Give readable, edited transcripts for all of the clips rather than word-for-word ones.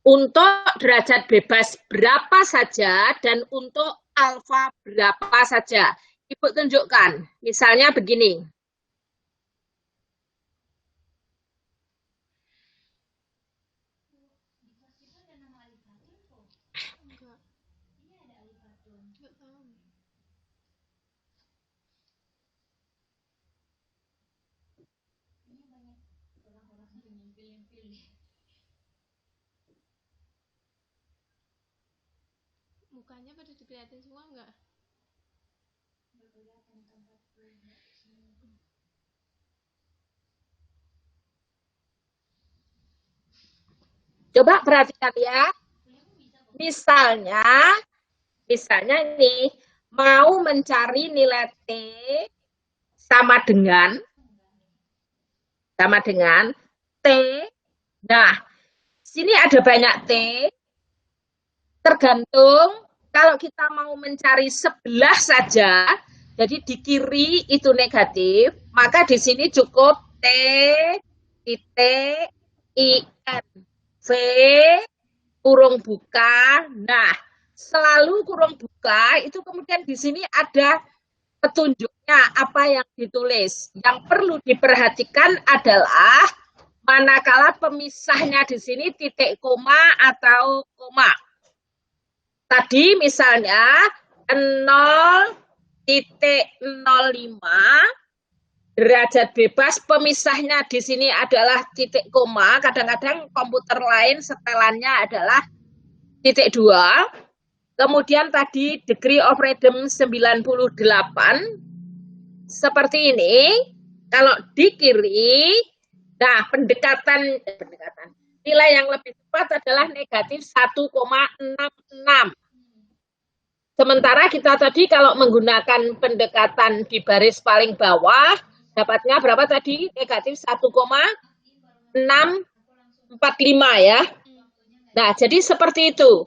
untuk derajat bebas berapa saja dan untuk alfa berapa saja. Ibu tunjukkan, misalnya begini. Mukanya pada dikeliatin semua nggak? Coba perhatikan ya. Misalnya ini mau mencari nilai T sama dengan T. Nah, sini ada banyak T. Tergantung kalau kita mau mencari sebelah saja, jadi di kiri itu negatif, maka di sini cukup T titik IN V kurung buka. Nah, selalu kurung buka itu kemudian di sini ada petunjuknya apa yang ditulis. Yang perlu diperhatikan adalah manakala pemisahnya di sini titik koma atau koma. Tadi misalnya 0,05 derajat bebas, pemisahnya di sini adalah titik koma. Kadang-kadang komputer lain setelannya adalah titik 2. Kemudian tadi degree of freedom 98. Seperti ini. Kalau di kiri, nah pendekatan nilai yang lebih tepat adalah negatif 1,66. Sementara kita tadi kalau menggunakan pendekatan di baris paling bawah, dapatnya berapa tadi? Negatif 1,645 ya. Nah, jadi seperti itu.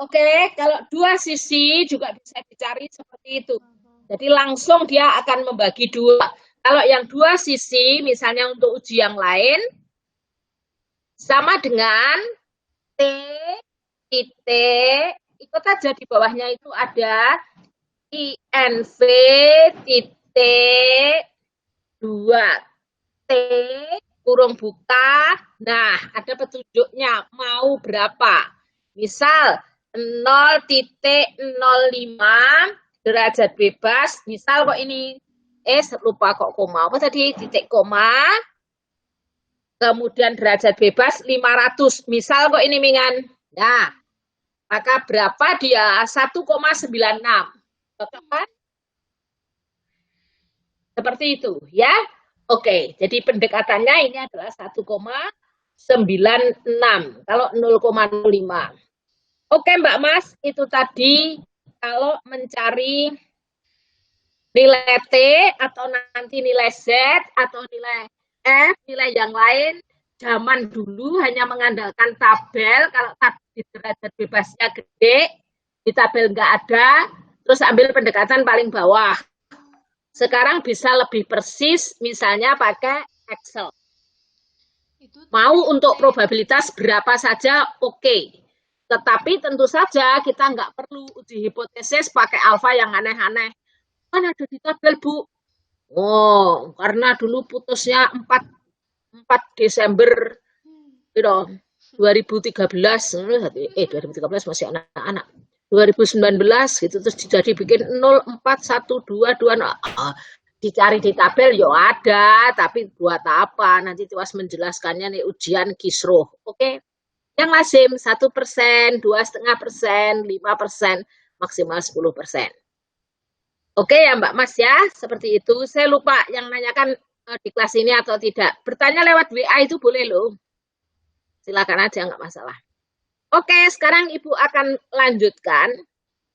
Oke, kalau dua sisi juga bisa dicari seperti itu. Jadi langsung dia akan membagi dua. Kalau yang dua sisi, misalnya untuk uji yang lain, sama dengan T titik, ikut aja di bawahnya itu ada INV titik 2T kurung buka. Nah, ada petunjuknya mau berapa. Misal 0,05 derajat bebas. Misal kok ini, lupa kok koma. Apa tadi? Titik koma. Kemudian derajat bebas 500. Misal kok ini Mingan. Nah, maka berapa dia? 1,96. Cocok kan? Seperti itu, ya. Oke, jadi pendekatannya ini adalah 1,96. Kalau 0,05. Oke, Mbak Mas, itu tadi kalau mencari nilai T atau nanti nilai Z atau nilai F, nilai yang lain, zaman dulu hanya mengandalkan tabel. Kalau tabel derajat bebasnya gede, di tabel nggak ada, terus ambil pendekatan paling bawah. Sekarang bisa lebih persis, misalnya pakai Excel. Mau untuk probabilitas berapa saja, oke. Tetapi tentu saja kita nggak perlu uji hipotesis pakai alfa yang aneh-aneh. Kan ada di tabel, Bu. Oh, karena dulu putusnya 4 Desember 2013. 2013 masih anak-anak. 2019 gitu, terus jadi bikin 04122. Dicari di tabel ya ada, tapi buat apa? Nanti tuas menjelaskannya nih ujian kisruh. Oke. Yang lazim 1%, 2,5%, 5%, maksimal 10%. Oke ya Mbak Mas ya, seperti itu. Saya lupa yang nanyakan di kelas ini atau tidak. Bertanya lewat WA itu boleh loh. Silakan aja, nggak masalah. Oke, sekarang Ibu akan lanjutkan.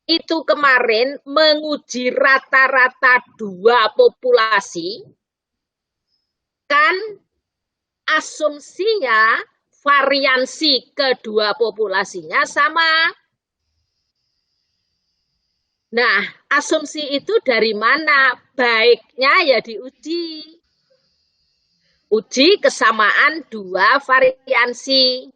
Itu kemarin menguji rata-rata dua populasi. Kan asumsinya variansi kedua populasinya sama. Nah, asumsi itu dari mana? Baiknya ya diuji. Uji kesamaan dua variansi.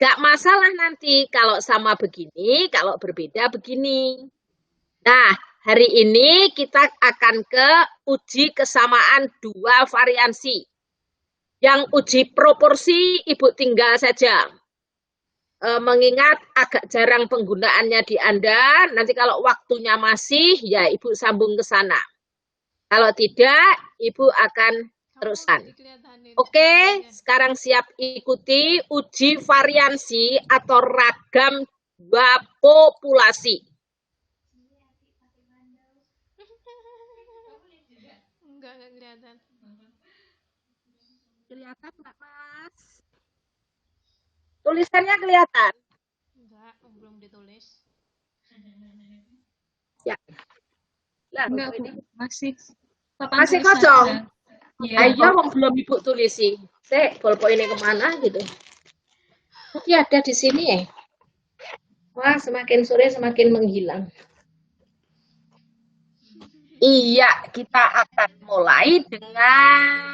Gak masalah nanti kalau sama begini, kalau berbeda begini. Nah, hari ini kita akan ke uji kesamaan dua variansi. Yang uji proporsi Ibu tinggal saja. Mengingat agak jarang penggunaannya di Anda, nanti kalau waktunya masih, ya Ibu sambung ke sana. Kalau tidak, Ibu akan terusan. Oke, sekarang siap ikuti uji variansi atau ragam dua populasi. Enggak kelihatan. Kelihatan nggak, Mas? Tulisannya kelihatan? Enggak, belum ditulis. Ya. Lah, Enggak, ini masih masih kosong. Ya. Ayo, belum Ibu tulisi. Bolpoin ini kemana gitu? Oke, ada di sini ya. Wah, semakin sore semakin menghilang. Iya, kita akan mulai dengan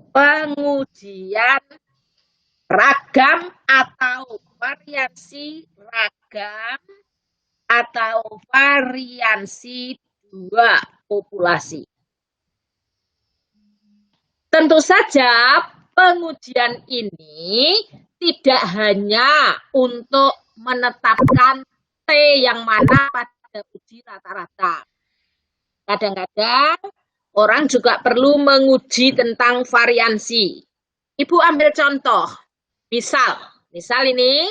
pengujian ragam atau variasi ragam atau variansi dua populasi. Tentu saja pengujian ini tidak hanya untuk menetapkan T yang mana pada uji rata-rata. Kadang-kadang orang juga perlu menguji tentang variansi. Ibu ambil contoh. Misal ini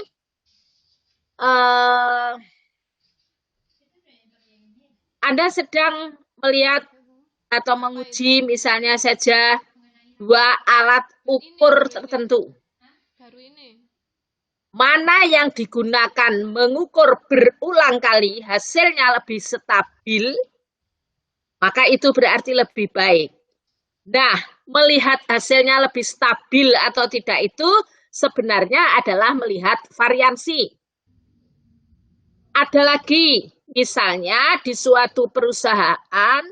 Anda sedang melihat atau menguji misalnya saja dua alat ukur tertentu. Baru ini. Mana yang digunakan mengukur berulang kali hasilnya lebih stabil, maka itu berarti lebih baik. Nah, melihat hasilnya lebih stabil atau tidak itu sebenarnya adalah melihat variansi. Ada lagi, misalnya di suatu perusahaan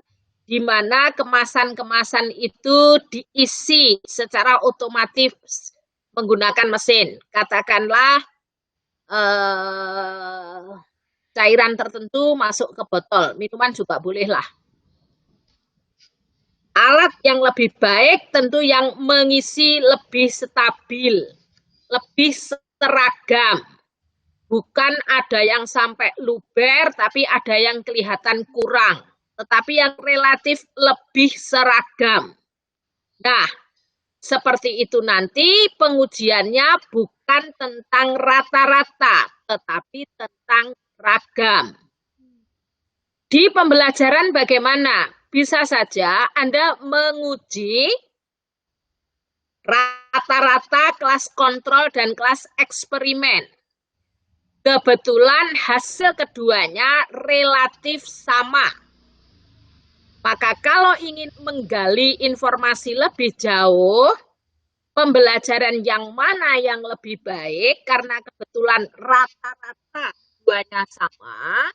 di mana kemasan-kemasan itu diisi secara otomatis menggunakan mesin. Katakanlah cairan tertentu masuk ke botol, minuman juga bolehlah. Alat yang lebih baik tentu yang mengisi lebih stabil, lebih seragam. Bukan ada yang sampai luber, tapi ada yang kelihatan kurang. Tetapi yang relatif lebih seragam. Nah, seperti itu nanti pengujiannya bukan tentang rata-rata, tetapi tentang ragam. Di pembelajaran bagaimana? Bisa saja Anda menguji rata-rata kelas kontrol dan kelas eksperimen. Kebetulan hasil keduanya relatif sama. Maka kalau ingin menggali informasi lebih jauh, pembelajaran yang mana yang lebih baik karena kebetulan rata-rata keduanya sama,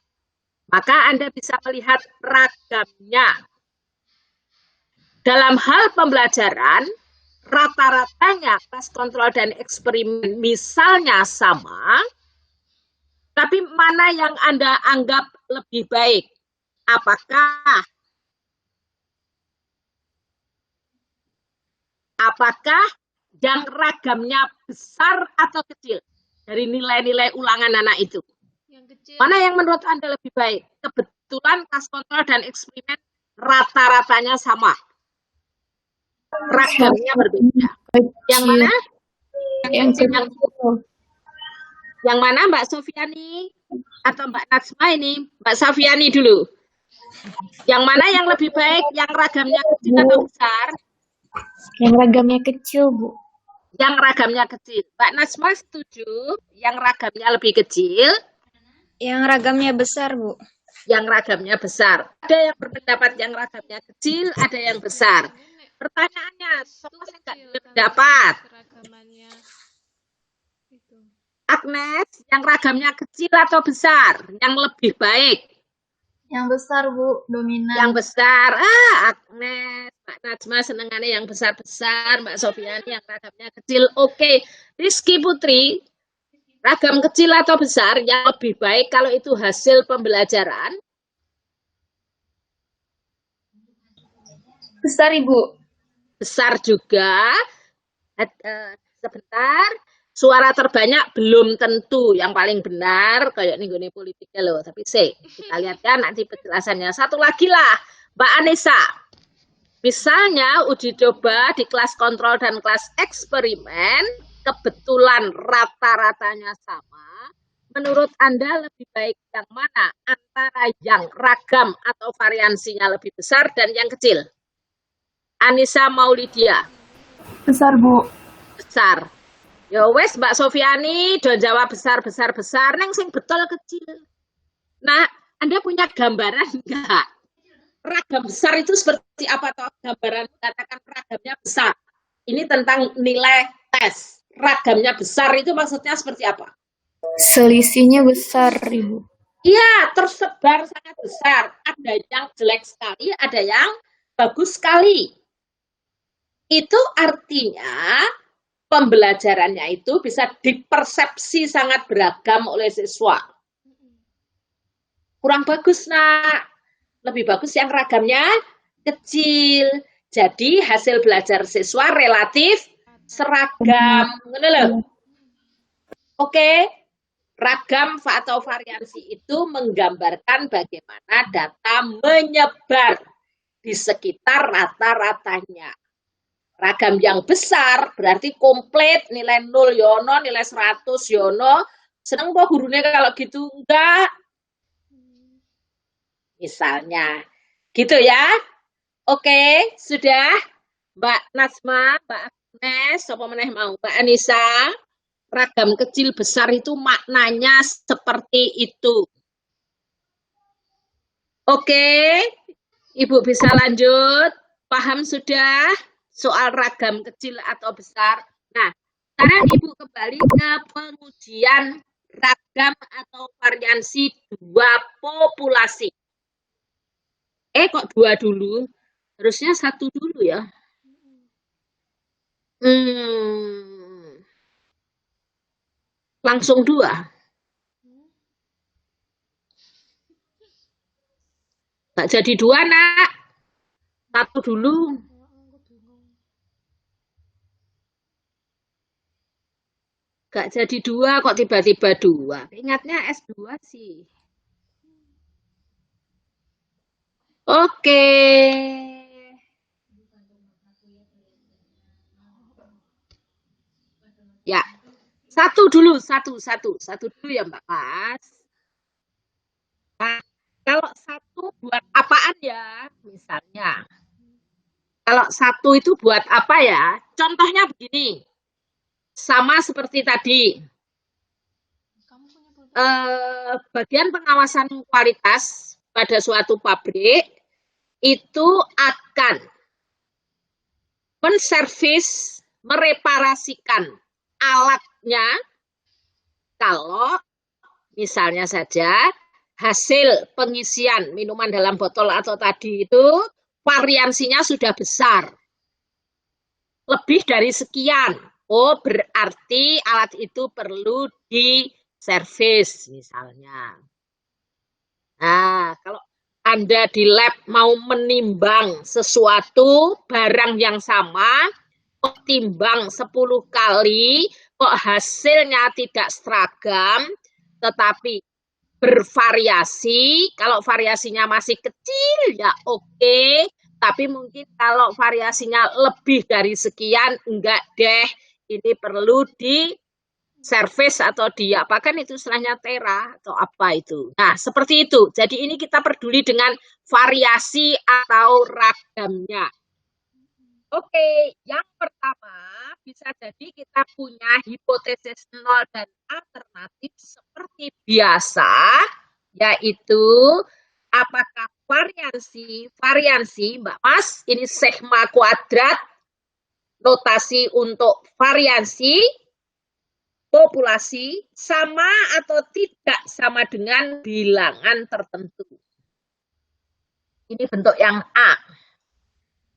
maka Anda bisa melihat ragamnya. Dalam hal pembelajaran, rata-ratanya kelas kontrol dan eksperimen misalnya sama, tapi mana yang Anda anggap lebih baik? Apakah yang ragamnya besar atau kecil dari nilai-nilai ulangan anak itu? Yang kecil. Mana yang menurut Anda lebih baik? Kebetulan kelas kontrol dan eksperimen rata-ratanya sama. Ragamnya berbeda. Yang mana? Yang mana Mbak Sofiani atau Mbak Najma ini? Mbak Sofiani dulu. Yang mana yang lebih baik? Yang ragamnya kecil atau besar? Yang ragamnya kecil, Bu. Yang ragamnya kecil. Mbak Najma setuju yang ragamnya lebih kecil? Yang ragamnya besar, Bu. Yang ragamnya besar. Ada yang berpendapat yang ragamnya kecil, ada yang besar. Pertanyaannya, semua saya nggak dapat. Keragamannya itu. Agnes, yang ragamnya kecil atau besar? Yang lebih baik? Yang besar, Bu, dominan. Yang besar. Agnes, Mbak Najma senengannya yang besar-besar, Mbak Sofiani yang ragamnya kecil. Oke, Rizky Putri, ragam kecil atau besar yang lebih baik kalau itu hasil pembelajaran? Besar, Ibu. Besar juga. Sebentar. Suara terbanyak belum tentu yang paling benar kayak nih gini politiknya loh. Tapi kita lihat ya nanti penjelasannya. Satu lagi lah, Mbak Anissa. Misalnya uji coba di kelas kontrol dan kelas eksperimen kebetulan rata-ratanya sama. Menurut Anda lebih baik yang mana antara yang ragam atau variansinya lebih besar dan yang kecil? Anissa Maulidia. Besar, Bu. Besar. Ya wes Mbak Sofiani do jawab besar. Neng sing betul kecil. Nah, Anda punya gambaran enggak? Ragam besar itu seperti apa toh? Gambaran mengatakan ragamnya besar. Ini tentang nilai tes. Ragamnya besar itu maksudnya seperti apa? Selisihnya besar, Ibu. Iya, tersebar sangat besar. Ada yang jelek sekali, ada yang bagus sekali. Itu artinya pembelajarannya itu bisa dipersepsi sangat beragam oleh siswa. Kurang bagus, Nak. Lebih bagus yang ragamnya kecil. Jadi hasil belajar siswa relatif seragam. Oke. Ragam atau variansi itu menggambarkan bagaimana data menyebar di sekitar rata-ratanya. Ragam yang besar berarti komplit, nilai 0 yono, nilai 100 yono. Seneng kok gurunya kalau gitu? Enggak. Misalnya. Gitu ya. Oke, sudah. Mbak Najma, Mbak Agnes, siapa meneh mau? Mbak Anissa, ragam kecil besar itu maknanya seperti itu. Oke, Ibu bisa lanjut. Paham sudah? Soal ragam kecil atau besar. Nah, sekarang Ibu kembali ke pengujian ragam atau variansi dua populasi. Kok dua dulu? Harusnya satu dulu ya. Langsung dua. Nggak jadi dua, Nak. Satu dulu. Gak jadi dua, kok tiba-tiba dua. Ingatnya S2 sih. Oke. Ya. Satu dulu, satu dulu ya Mbak Mas. Nah, kalau satu buat apaan ya? Misalnya. Kalau satu itu buat apa ya? Contohnya begini. Sama seperti tadi. Bagian pengawasan kualitas pada suatu pabrik itu akan menservis, mereparasikan alatnya kalau misalnya saja hasil pengisian minuman dalam botol atau tadi itu variansinya sudah besar. Lebih dari sekian. Oh, berarti alat itu perlu diservis misalnya. Nah, kalau Anda di lab mau menimbang sesuatu barang yang sama, kok timbang 10 kali, kok hasilnya tidak seragam, tetapi bervariasi. Kalau variasinya masih kecil, ya oke. Tapi mungkin kalau variasinya lebih dari sekian, enggak deh. Ini perlu diservis atau diapakan itu istilahnya tera atau apa itu. Nah, seperti itu. Jadi ini kita peduli dengan variasi atau ragamnya. Oke, yang pertama bisa jadi kita punya hipotesis nol dan alternatif seperti biasa, yaitu apakah variansi Mbak Mas, ini sigma kuadrat, notasi untuk variansi populasi sama atau tidak sama dengan bilangan tertentu. Ini bentuk yang A.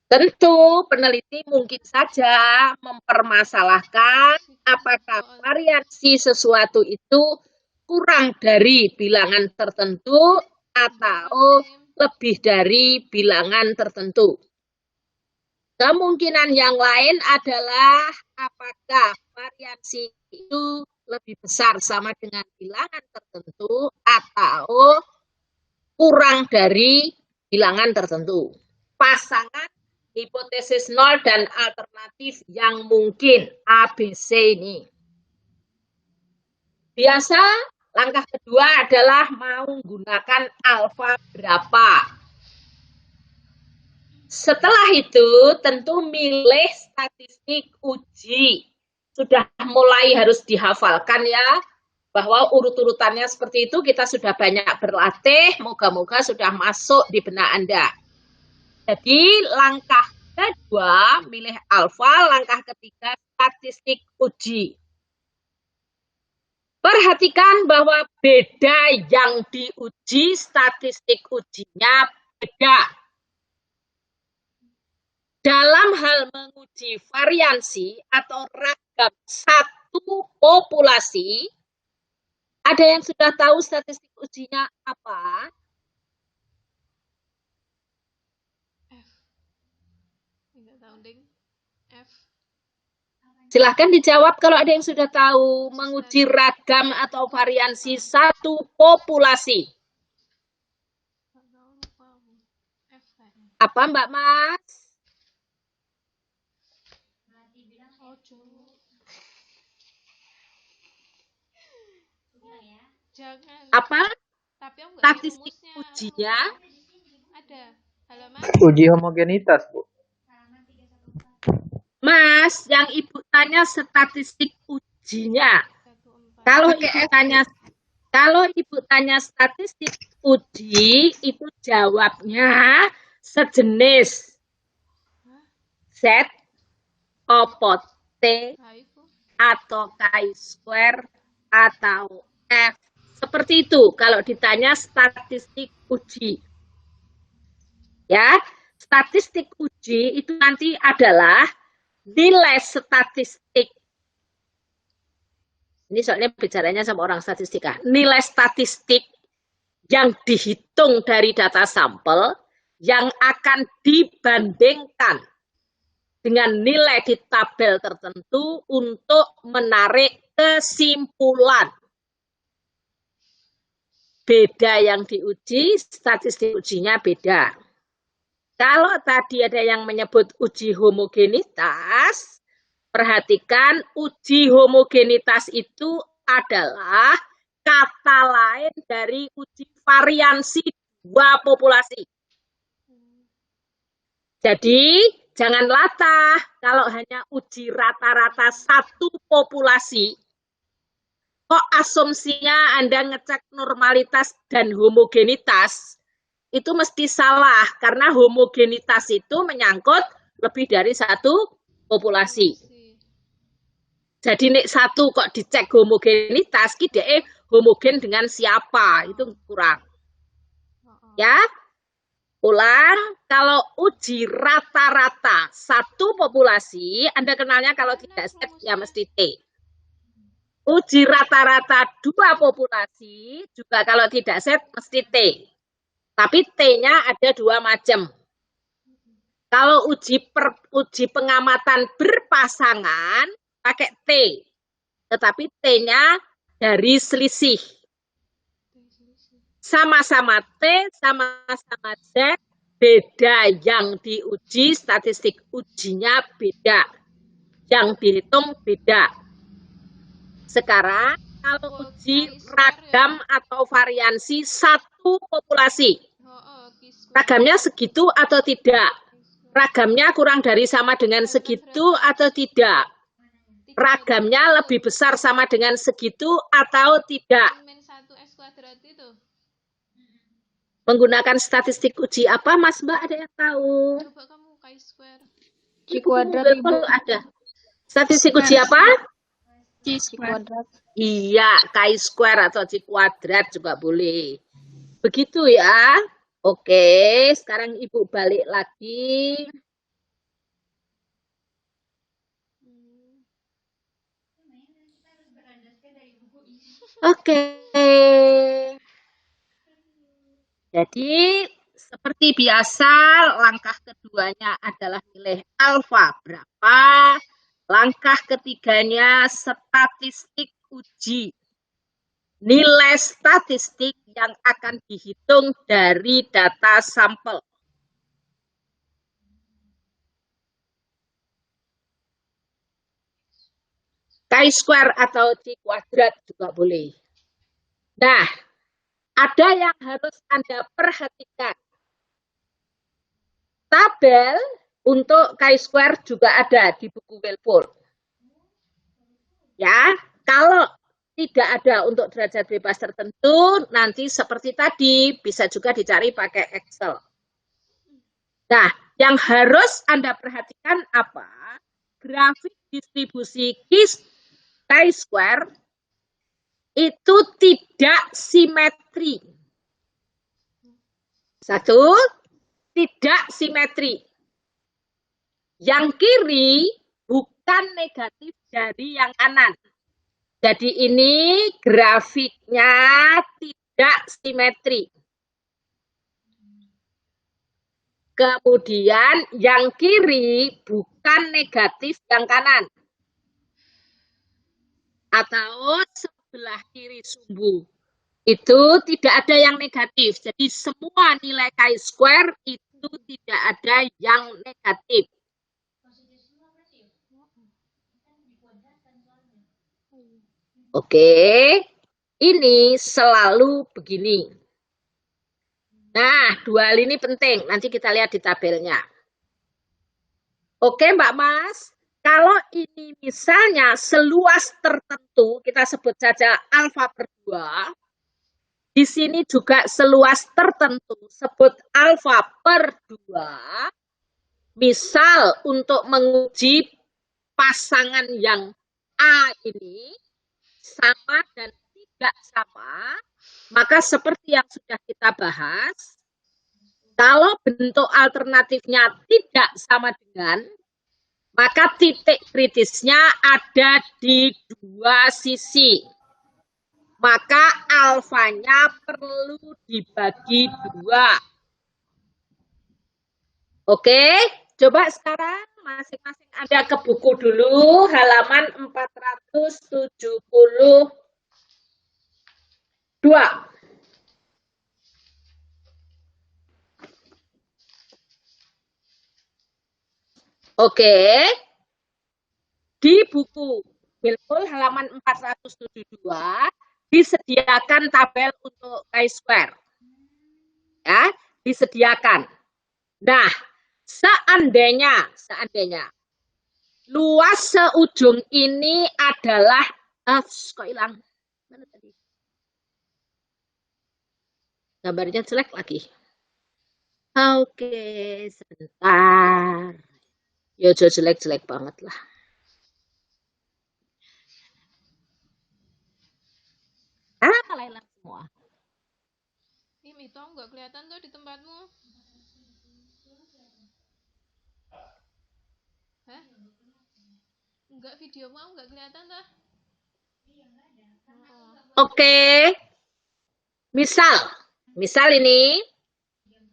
Tentu peneliti mungkin saja mempermasalahkan apakah variansi sesuatu itu kurang dari bilangan tertentu atau lebih dari bilangan tertentu. Kemungkinan yang lain adalah apakah variansi itu lebih besar sama dengan bilangan tertentu atau kurang dari bilangan tertentu. Pasangan hipotesis nol dan alternatif yang mungkin ABC ini. Biasa langkah kedua adalah menggunakan alfa berapa. Setelah itu tentu milih statistik uji. Sudah mulai harus dihafalkan ya, bahwa urut-urutannya seperti itu kita sudah banyak berlatih, moga-moga sudah masuk di benak Anda. Jadi langkah kedua milih alfa, langkah ketiga statistik uji. Perhatikan bahwa beda yang diuji, statistik ujinya beda. Dalam hal menguji variansi atau ragam satu populasi, ada yang sudah tahu statistik ujinya apa? Enggak tahu, Ding. F. Silahkan dijawab kalau ada yang sudah tahu menguji ragam atau variansi satu populasi. F kayaknya. Apa Mbak Mas? Jangan. Apa? Tapi aku nggak tahu Statistik rumusnya. ujinya? Ada. Halaman Uji homogenitas, Bu. Mas, yang Ibu tanya statistik ujinya. 14. Kalau Ibu tanya statistik uji, itu jawabnya sejenis Z opo T Nah, itu. atau chi-square atau F. Seperti itu kalau ditanya statistik uji. Ya, statistik uji itu nanti adalah nilai statistik. Ini soalnya bicaranya sama orang statistika. Nilai statistik yang dihitung dari data sampel yang akan dibandingkan dengan nilai di tabel tertentu untuk menarik kesimpulan. Beda yang diuji, statistik ujinya beda. Kalau tadi ada yang menyebut uji homogenitas, perhatikan uji homogenitas itu adalah kata lain dari uji variansi dua populasi. Jadi, jangan latah kalau hanya uji rata-rata satu populasi. Kok asumsinya Anda ngecek normalitas dan homogenitas, itu mesti salah, karena homogenitas itu menyangkut lebih dari satu populasi. Jadi nek satu kok dicek homogenitas, kita homogen dengan siapa, itu kurang. Ya, ulang, kalau uji rata-rata satu populasi, Anda kenalnya kalau tidak set ya mesti T. Uji rata-rata dua populasi, juga kalau tidak set mesti T. Tapi T-nya ada dua macam. Kalau uji pengamatan berpasangan, pakai T. Tetapi T-nya dari selisih. Sama-sama T, sama-sama Z, beda yang diuji, statistik ujinya beda. Yang dihitung beda. Sekarang, kalau uji ragam atau variansi satu populasi, ragamnya segitu atau tidak? Ragamnya kurang dari sama dengan segitu atau tidak? Ragamnya lebih besar sama dengan segitu atau tidak? Menggunakan statistik uji apa, Mas Mbak? Ada yang tahu? Coba kamu chi-square. Q kuadrat, Ibu. Ada. Statistik uji apa? Q kuadrat. Iya, chi-square atau Q kuadrat juga boleh. Begitu ya. Oke, sekarang Ibu balik lagi. Oke. Jadi, seperti biasa, langkah keduanya adalah nilai alfa berapa. Langkah ketiganya statistik uji. Nilai statistik yang akan dihitung dari data sampel. Chi-square atau C kuadrat juga boleh. Nah, ada yang harus Anda perhatikan. Tabel untuk chi-square juga ada di buku Wilford. Ya, kalau tidak ada untuk derajat bebas tertentu, nanti seperti tadi bisa juga dicari pakai Excel. Nah, yang harus Anda perhatikan apa? Grafik distribusi chi-square itu tidak simetri. Satu, tidak simetri. Yang kiri bukan negatif dari yang kanan. Jadi ini grafiknya tidak simetri. Kemudian yang kiri bukan negatif yang kanan. Atau sebelah kiri sumbu. Itu tidak ada yang negatif. Jadi semua nilai chi-square itu tidak ada yang negatif. Oke, ini selalu begini. Nah, dua hal ini penting. Nanti kita lihat di tabelnya. Oke, Mbak Mas. Kalau ini misalnya seluas tertentu, kita sebut saja alfa per 2. Di sini juga seluas tertentu, sebut alfa per 2. Misal untuk menguji pasangan yang A ini, sama dan tidak sama, maka seperti yang sudah kita bahas, kalau bentuk alternatifnya tidak sama dengan, maka titik kritisnya ada di dua sisi. Maka alfanya perlu dibagi 2. Oke, coba sekarang masing-masing Anda ke buku dulu, halaman 472. Oke, di buku Wilford halaman 472 disediakan tabel untuk chi-square. Ya, disediakan. Nah, seandainya luas seujung ini adalah kok hilang? Mana tadi? Gambarnya jelek lagi. Oke, sebentar. Ya jelek-jelek banget lah. Malah hilang semua. Ini itu nggak kelihatan tuh di tempatmu. Hah? Enggak, video mau nggak kelihatan tuh. Oke. Misal ini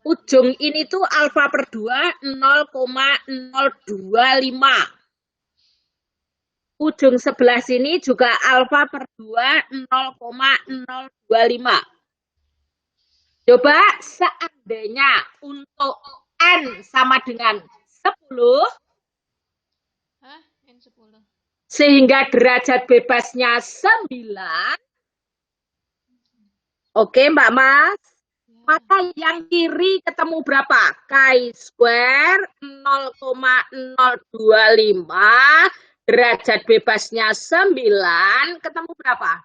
ujung ini tuh alfa per 2 0,025. Ujung sebelah sini juga alfa per 2 0,025. Coba seandainya untuk N sama dengan 10, N10. Sehingga derajat bebasnya 9. Oke, Mbak Mas. Maka yang kiri ketemu berapa? Chi-square 0,025. Derajat bebasnya 9. Ketemu berapa?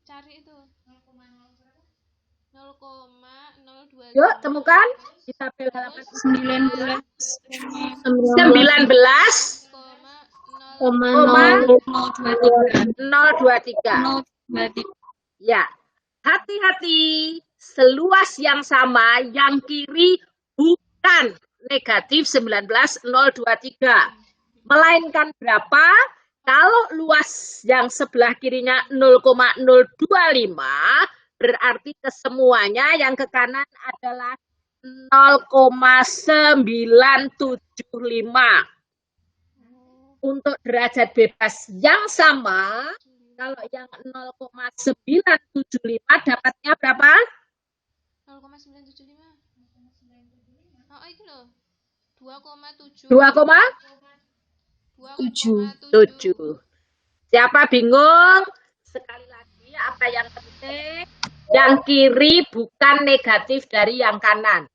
Cari itu. 0,025. Yuk, temukan. Di tabel halaman 19. 023. Ya, hati-hati. seluas yang sama, yang kiri bukan negatif 19,023. Melainkan berapa? Kalau luas yang sebelah kirinya 0,025, berarti kesemuanya yang ke kanan adalah 0,975. Untuk derajat bebas yang sama, kalau yang 0,975 dapatnya berapa? 0,975. Oh, itu loh. 2,7. 2,7. Siapa bingung? Sekali lagi, apa yang penting? Yang kiri bukan negatif dari yang kanan.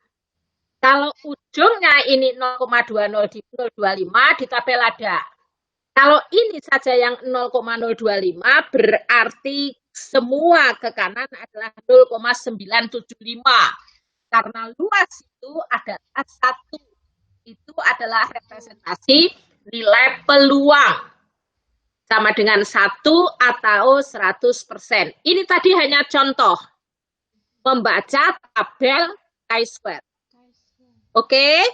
Kalau ujungnya ini 0,20025 di tabel ada. Kalau ini saja yang 0,025 berarti semua ke kanan adalah 0,975. Karena luas itu adalah 1. Itu adalah representasi nilai peluang. Sama dengan 1 atau 100%. Ini tadi hanya contoh. Membaca tabel chi-square. Oke?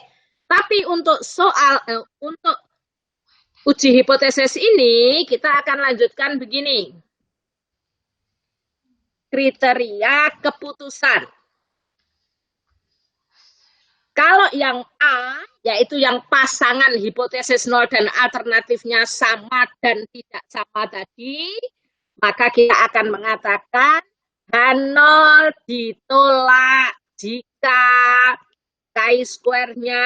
Tapi untuk untuk uji hipotesis ini, kita akan lanjutkan begini. Kriteria keputusan. Kalau yang A, yaitu yang pasangan hipotesis 0 dan alternatifnya sama dan tidak sama tadi, maka kita akan mengatakan H0 ditolak jika chi-square-nya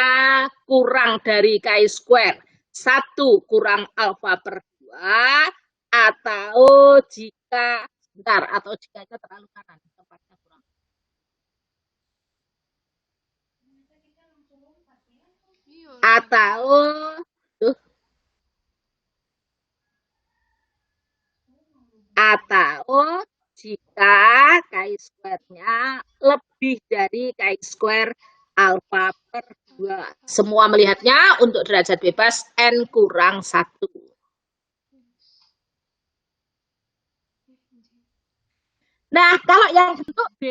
kurang dari chi-square 1 kurang alfa per 2, atau jika, atau jikanya terlalu kanan, tempatnya kurang. Atau jika chi-square-nya lebih dari chi-square alfa per 2. Semua melihatnya untuk derajat bebas N kurang 1. Nah, kalau yang bentuk B,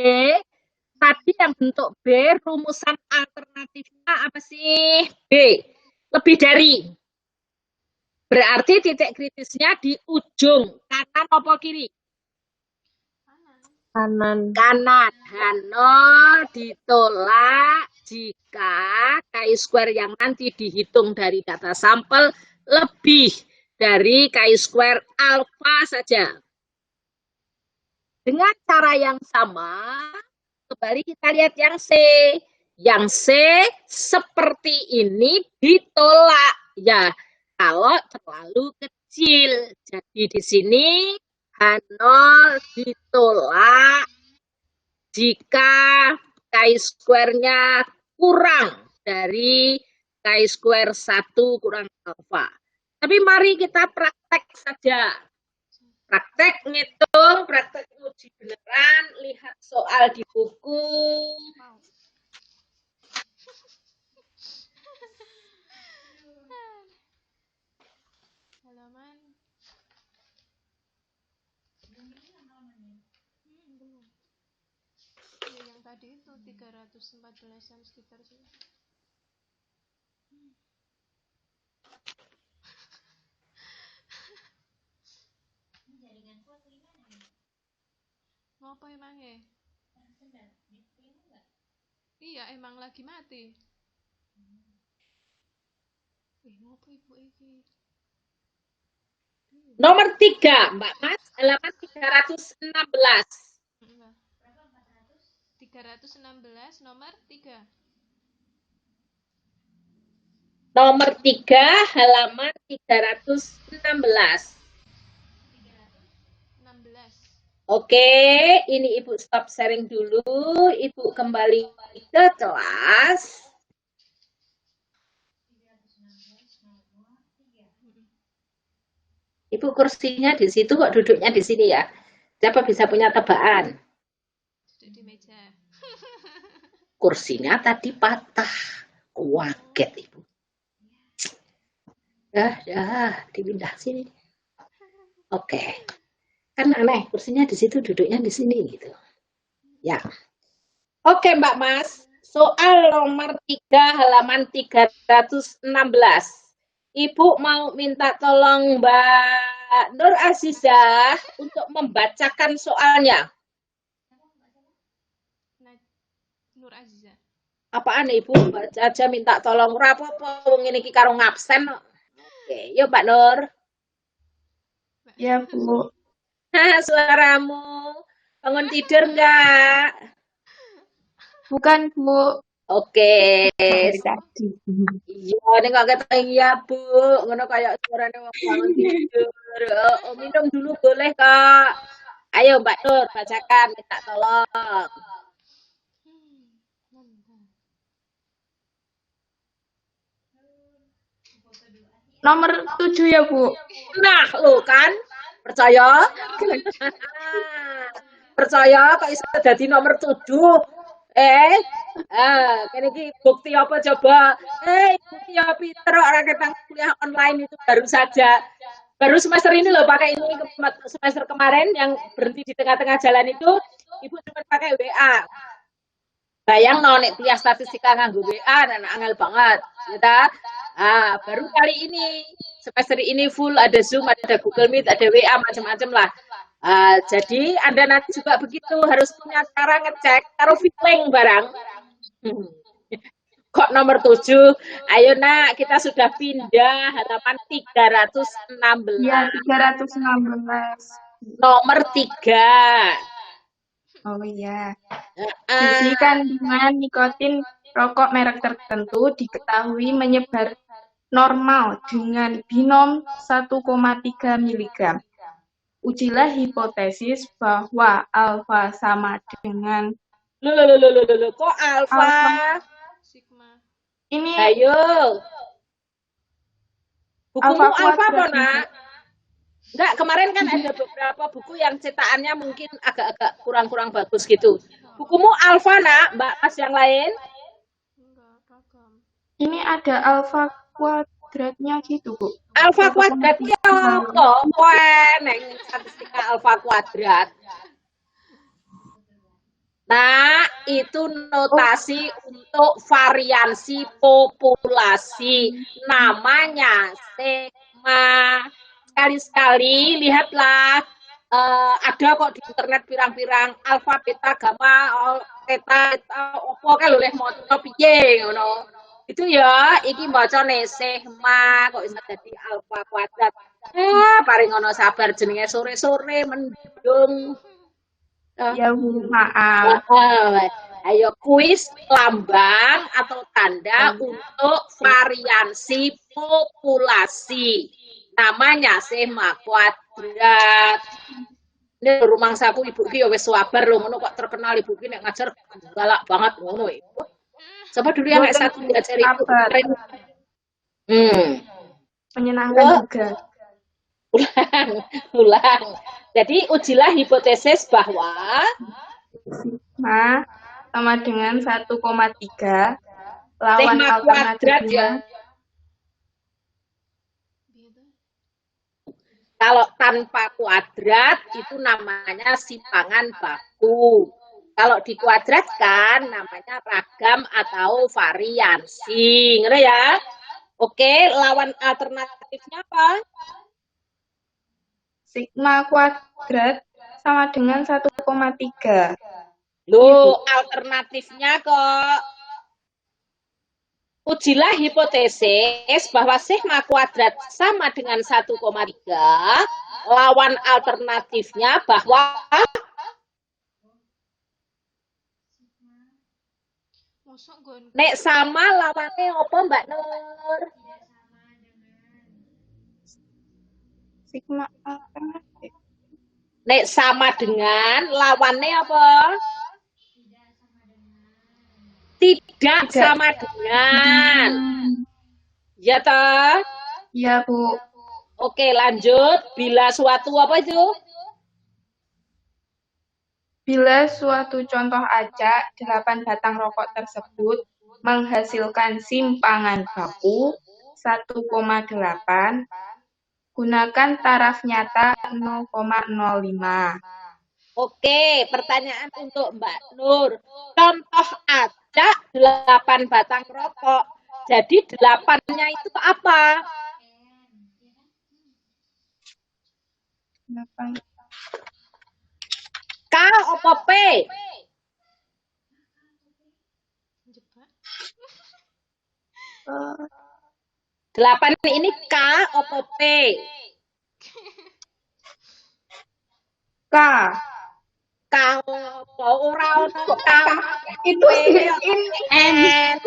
tadi yang bentuk B, rumusan alternatifnya apa sih? B, lebih dari. Berarti titik kritisnya di ujung, kanan apa kiri? Kanan. Kanan. H0 ditolak jika chi-square yang nanti dihitung dari data sampel lebih dari chi-square alfa saja. Dengan cara yang sama, kembali kita lihat yang C. Yang C seperti ini ditolak. Ya, kalau terlalu kecil. Jadi di sini H0 ditolak jika chi-square-nya kurang dari chi-square 1 kurang alfa. Tapi mari kita praktek saja. Praktek ngitung, praktek uji beneran, lihat soal di buku. Halaman. Ya, yang tadi itu 314-an sekitar sini. Ngapa emangnya? Iya, emang lagi mati. Ngapa ibu iki? Nomor 3, Mbak Mas, halaman 316. 316 nomor 3. Nomor 3, halaman 316. 16. Oke, ini Ibu stop sharing dulu. Ibu kembali ke kelas. Ibu kursinya di situ kok duduknya di sini ya. Siapa bisa punya tebakan? Duduk di meja. Kursinya tadi patah. Kaget Ibu. Dipindah sini. Oke. Kan aneh, kursinya di situ, duduknya di sini gitu. Ya. Oke, Mbak Mas. Soal nomor 3 halaman 316. Ibu mau minta tolong Mbak Nur Azizah untuk membacakan soalnya. Nur Aziza. Apaan Ibu? Baca aja minta tolong. Ora apa-apa wong ngene iki karo ngabsen. Oke, yuk Mbak Nur. Ya, Bu. Suaramu. Bangun tidur enggak? Bukan, Bu. Oke. Dari tadi. Iya, ning kok ketok iya, Bu. Ngono kayak suarane wong bangun tidur. Minum dulu boleh kok. Ayo Mbak Nur, bacakan minta tolong. Nomor 7 ya, Bu. Nah, lo kan percaya? Percaya kok iso dadi nomor 7. Kene iki bukti apa coba? Bukti ya pinter orang ketang kuliah online itu baru saja. Baru semester ini loh pakai ini, semester kemarin yang berhenti di tengah-tengah jalan itu, Ibu cuma pakai WA. Bayang no, nek kuliah statistika nganggo WA, dan angel banget, ya. Baru kali ini, semester ini full ada Zoom, ada Google Meet, ada WA, macam-macam lah. Jadi Anda nanti juga begitu, harus punya cara ngecek, taruh feeling barang. Kok nomor 7? Ayo nak, kita sudah pindah halaman 316. Ya, 316. Nomor 3. Oh iya. Tinggi kandungan nikotin rokok merek tertentu diketahui menyebar normal dengan binom 1,3 mg. Ujilah hipotesis bahwa alfa sama dengan Loh, kok alfa? Sigma. ini Ayo. Bukumu alfa alfa apa, kuadrat. nak? Enggak, kemarin kan ada beberapa buku yang cetakannya mungkin agak-agak kurang-kurang bagus gitu. Bukumu alfa, nak, Mbak Mas yang lain? Enggak, ragam. Ini ada alfa kuadratnya gitu, Bu. Alfa kuadrat ya apa? Neng statistika alfa kuadrat. Nah, itu notasi untuk variansi populasi. Namanya sigma. Sekali-sekali lihatlah, ada kok di internet pirang-pirang alfa, beta, gamma, theta, opo kan oleh maca piye ngono. Itu ya, iki macane sigma kok iso dadi alfa kuadrat. Paling ngono sabar jenenge sore-sore mendung. Ya, Bu, maaf. Ayo kuis lambang atau tanda untuk variansi populasi. Namanya sigma kuadrat. Ini rumah saku ibu ki ya wis sabar lho, ngono kok terkenal ibu ki nek ngajar galak banget ngono ibu. Coba dulu yang S1 diajari ibu kemarin. Menyenangkan juga. Ulang. Jadi ujilah hipotesis bahwa sigma sama dengan 1,3 lawan sigma kuadrat ya. Kalau tanpa kuadrat itu namanya simpangan baku. Kalau dikuadratkan namanya ragam atau variansi. Ngerti ya? Oke, lawan alternatifnya apa? Sigma kuadrat sama dengan 1,3. Loh, alternatifnya kok. Ujilah hipotesis bahwa sigma kuadrat sama dengan 1,3, lawan alternatifnya bahwa nek sama lawannya apa Mbak Nur? Sigma alternatif. Nek sama dengan lawannya apa? Tidak sama dengan. Ya toh? Ya, Bu. Oke, lanjut. Bila suatu apa itu? Bila suatu contoh acak 8 batang rokok tersebut menghasilkan simpangan baku 1,8, gunakan taraf nyata 0,05. Oke, pertanyaan untuk Mbak Nur. Contoh aja 8 batang rokok. Jadi 8-nya itu apa? 8. K apa P? Jebak. 8 ini K apa P? K. K apa ora ono K Itu P N. N.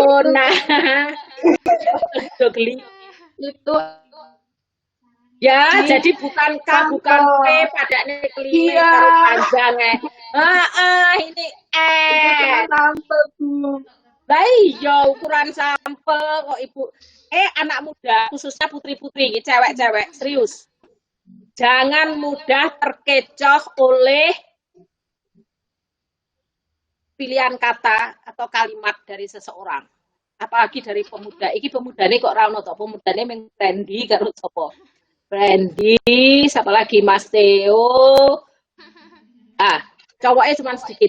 Oh nah. Geli. Itu Ya, Di jadi bukan K, bukan P, padanya kelima Iya. karo panjang ini itu cuma N. sampel, Bu. Lah iya ukuran sampel kok Ibu. Anak muda, khususnya putri-putri, cewek-cewek, serius. Jangan mudah terkecoh oleh pilihan kata atau kalimat dari seseorang. Apalagi dari pemuda. Iki pemudane kok ra ono to, pemudane mung trendy karo sapa? Brandy, siapa lagi Mas Theo. Cowoknya cuma sedikit.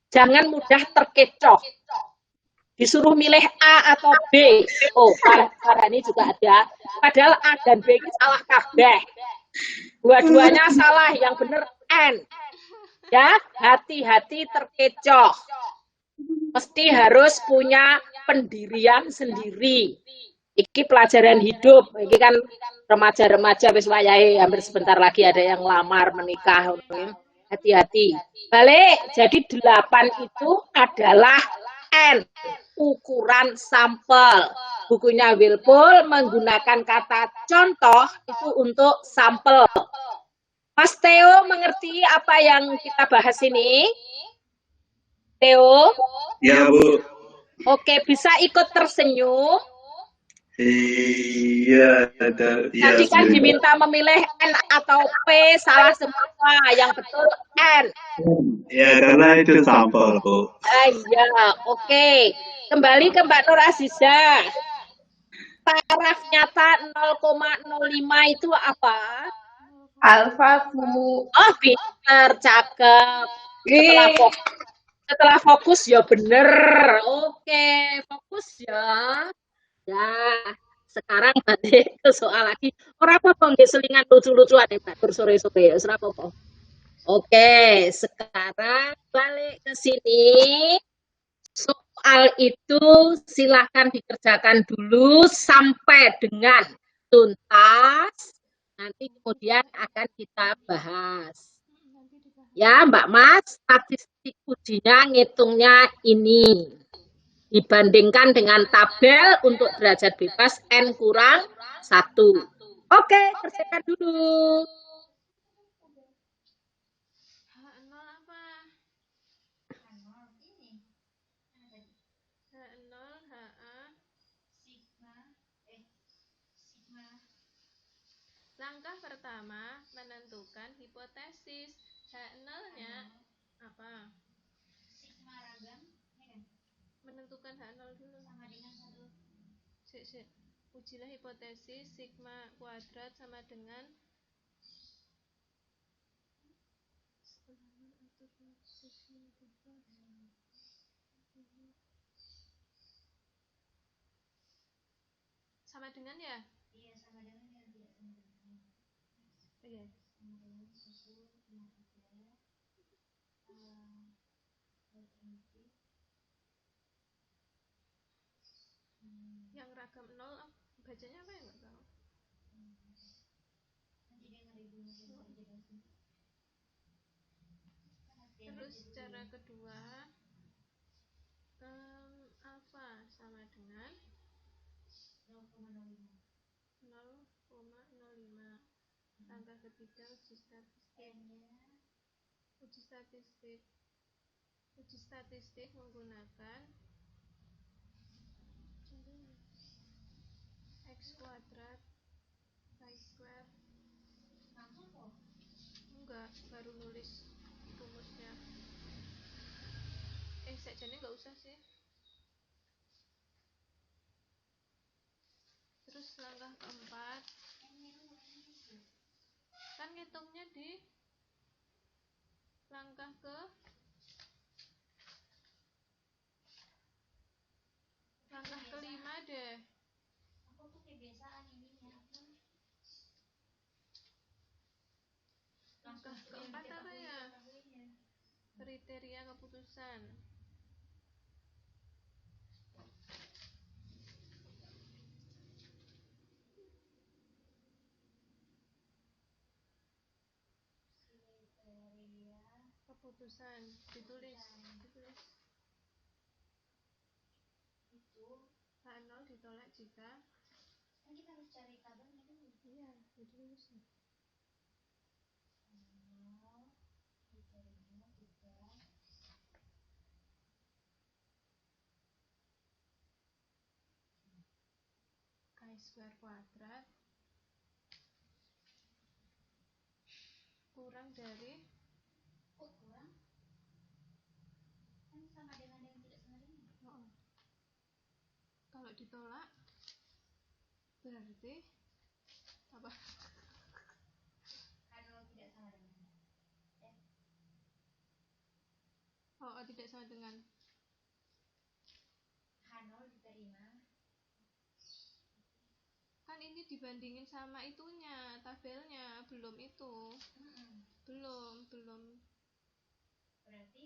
Jangan mudah terkecoh. Disuruh milih A atau B. Oh, Farhani juga ada. Padahal A dan B ini salah kabeh. Dua-duanya salah, yang benar N. Ya, hati-hati terkecoh. Mesti harus punya pendirian sendiri. Iki pelajaran hidup. Iki kan remaja-remaja wis wayahe hampir sebentar lagi ada yang lamar menikah. Hati-hati. Balik, jadi 8 itu adalah N, ukuran sampel. Bukunya Wilpul menggunakan kata contoh itu untuk sampel. Mas Theo mengerti apa yang kita bahas ini? Theo? Ya, Bu. Oke, bisa ikut tersenyum. Iya, ya, Tadi kan diminta memilih N atau P, salah semua. Yang betul N. Ya, karena itu sampel, Bu. Iya, oke. Kembali ke Mbak Nur Aziza. Taraf nyata 0,05 itu apa? Alfa, Bu. Oh, pinter, cakep. Setelah fokus ya bener. Oke, fokus ya. Ya, sekarang balik ke soal lagi. Ora apa-apa nggih selingan lucu-lucuan Mbak Nur sore-sore ya, ora apa-apa. Oke, sekarang balik ke sini. Soal itu silahkan dikerjakan dulu sampai dengan tuntas. Nanti kemudian akan kita bahas. Ya, Mbak Mas, statistik ujinya ngitungnya ini. Dibandingkan dengan tabel untuk derajat bebas N kurang 1. Oke, kerjakan dulu. H0 apa? H0 HA Langkah pertama menentukan hipotesis. H0-nya apa? Menentukan H0 dulu. Sik. Ujilah hipotesis sigma kuadrat sama dengan sama dengan ya? Iya, sama dengan ya. Iya. Yang ragam 0 bacanya apa ya, nggak tahu. Terus cara kedua alfa sama dengan 0,05. Langkah ketiga uji statistik menggunakan x kuadrat y square. Enggak, baru nulis rumusnya. Sajane nggak usah sih. Terus langkah keempat kan ngitungnya di Langkah kelima deh. Langkah keempat apa ya? Kriteria keputusan. Keputusan ditulis. H0 ditolak jika kan kita harus cari kabarnya dulu. Iya, ditulis. Chi² kuadrat kurang dari kurang kan sama dengan yang tidak sama dengan kalau ditolak berarti apa? Kalau tidak sama dengan tidak sama dengan H0 diterima kan ini dibandingin sama itunya tabelnya belum itu belum berarti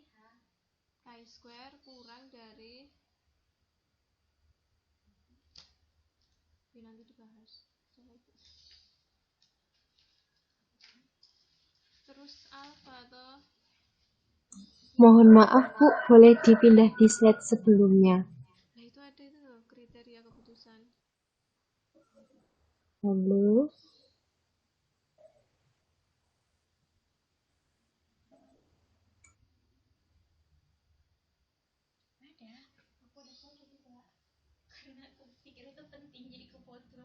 Chi² kurang dari nanti dibahas terus alfa toh. Mohon maaf Bu, boleh dipindah di slide sebelumnya. Nah itu ada itu loh kriteria keputusan. Halo. Ada, aku udah foto juga karena aku pikir itu penting jadi aku foto.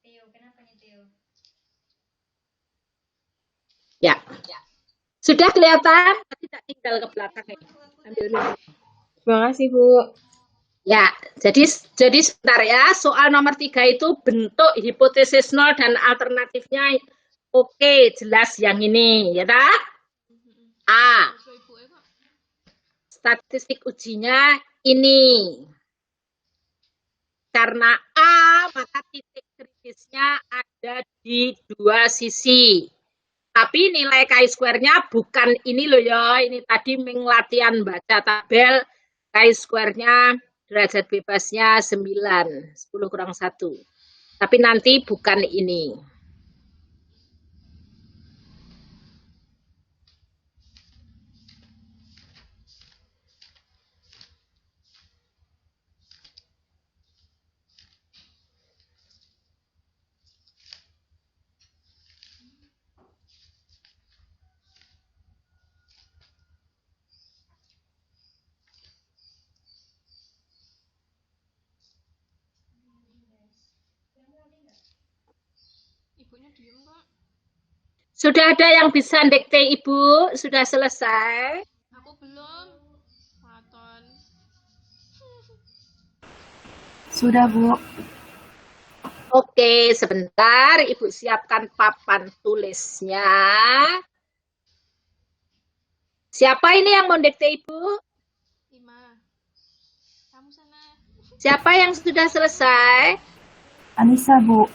Theo, kenapa nih Theo? Ya. Sudah kelihatan? Tidak tinggal ke belakang ya. Ambil dulu. Terima kasih Bu. Ya, jadi sebentar ya. Soal nomor 3 itu bentuk hipotesis nol dan alternatifnya oke, jelas yang ini, ya tak? A. Statistik ujinya ini. Karena A, maka titik kritisnya ada di dua sisi. Tapi nilai Chi²-nya bukan ini loh ya, ini tadi latihan baca tabel, Chi²-nya derajat bebasnya 9, 10 kurang 1. Tapi nanti bukan ini. Ibunya diem kok. Sudah ada yang bisa dikte Ibu? Sudah selesai? Aku belum. Maton. Sudah Bu. Oke, sebentar Ibu siapkan papan tulisnya. Siapa ini yang mau dikte Ibu? Ima. Kamu sana. Siapa yang sudah selesai? Anissa Bu.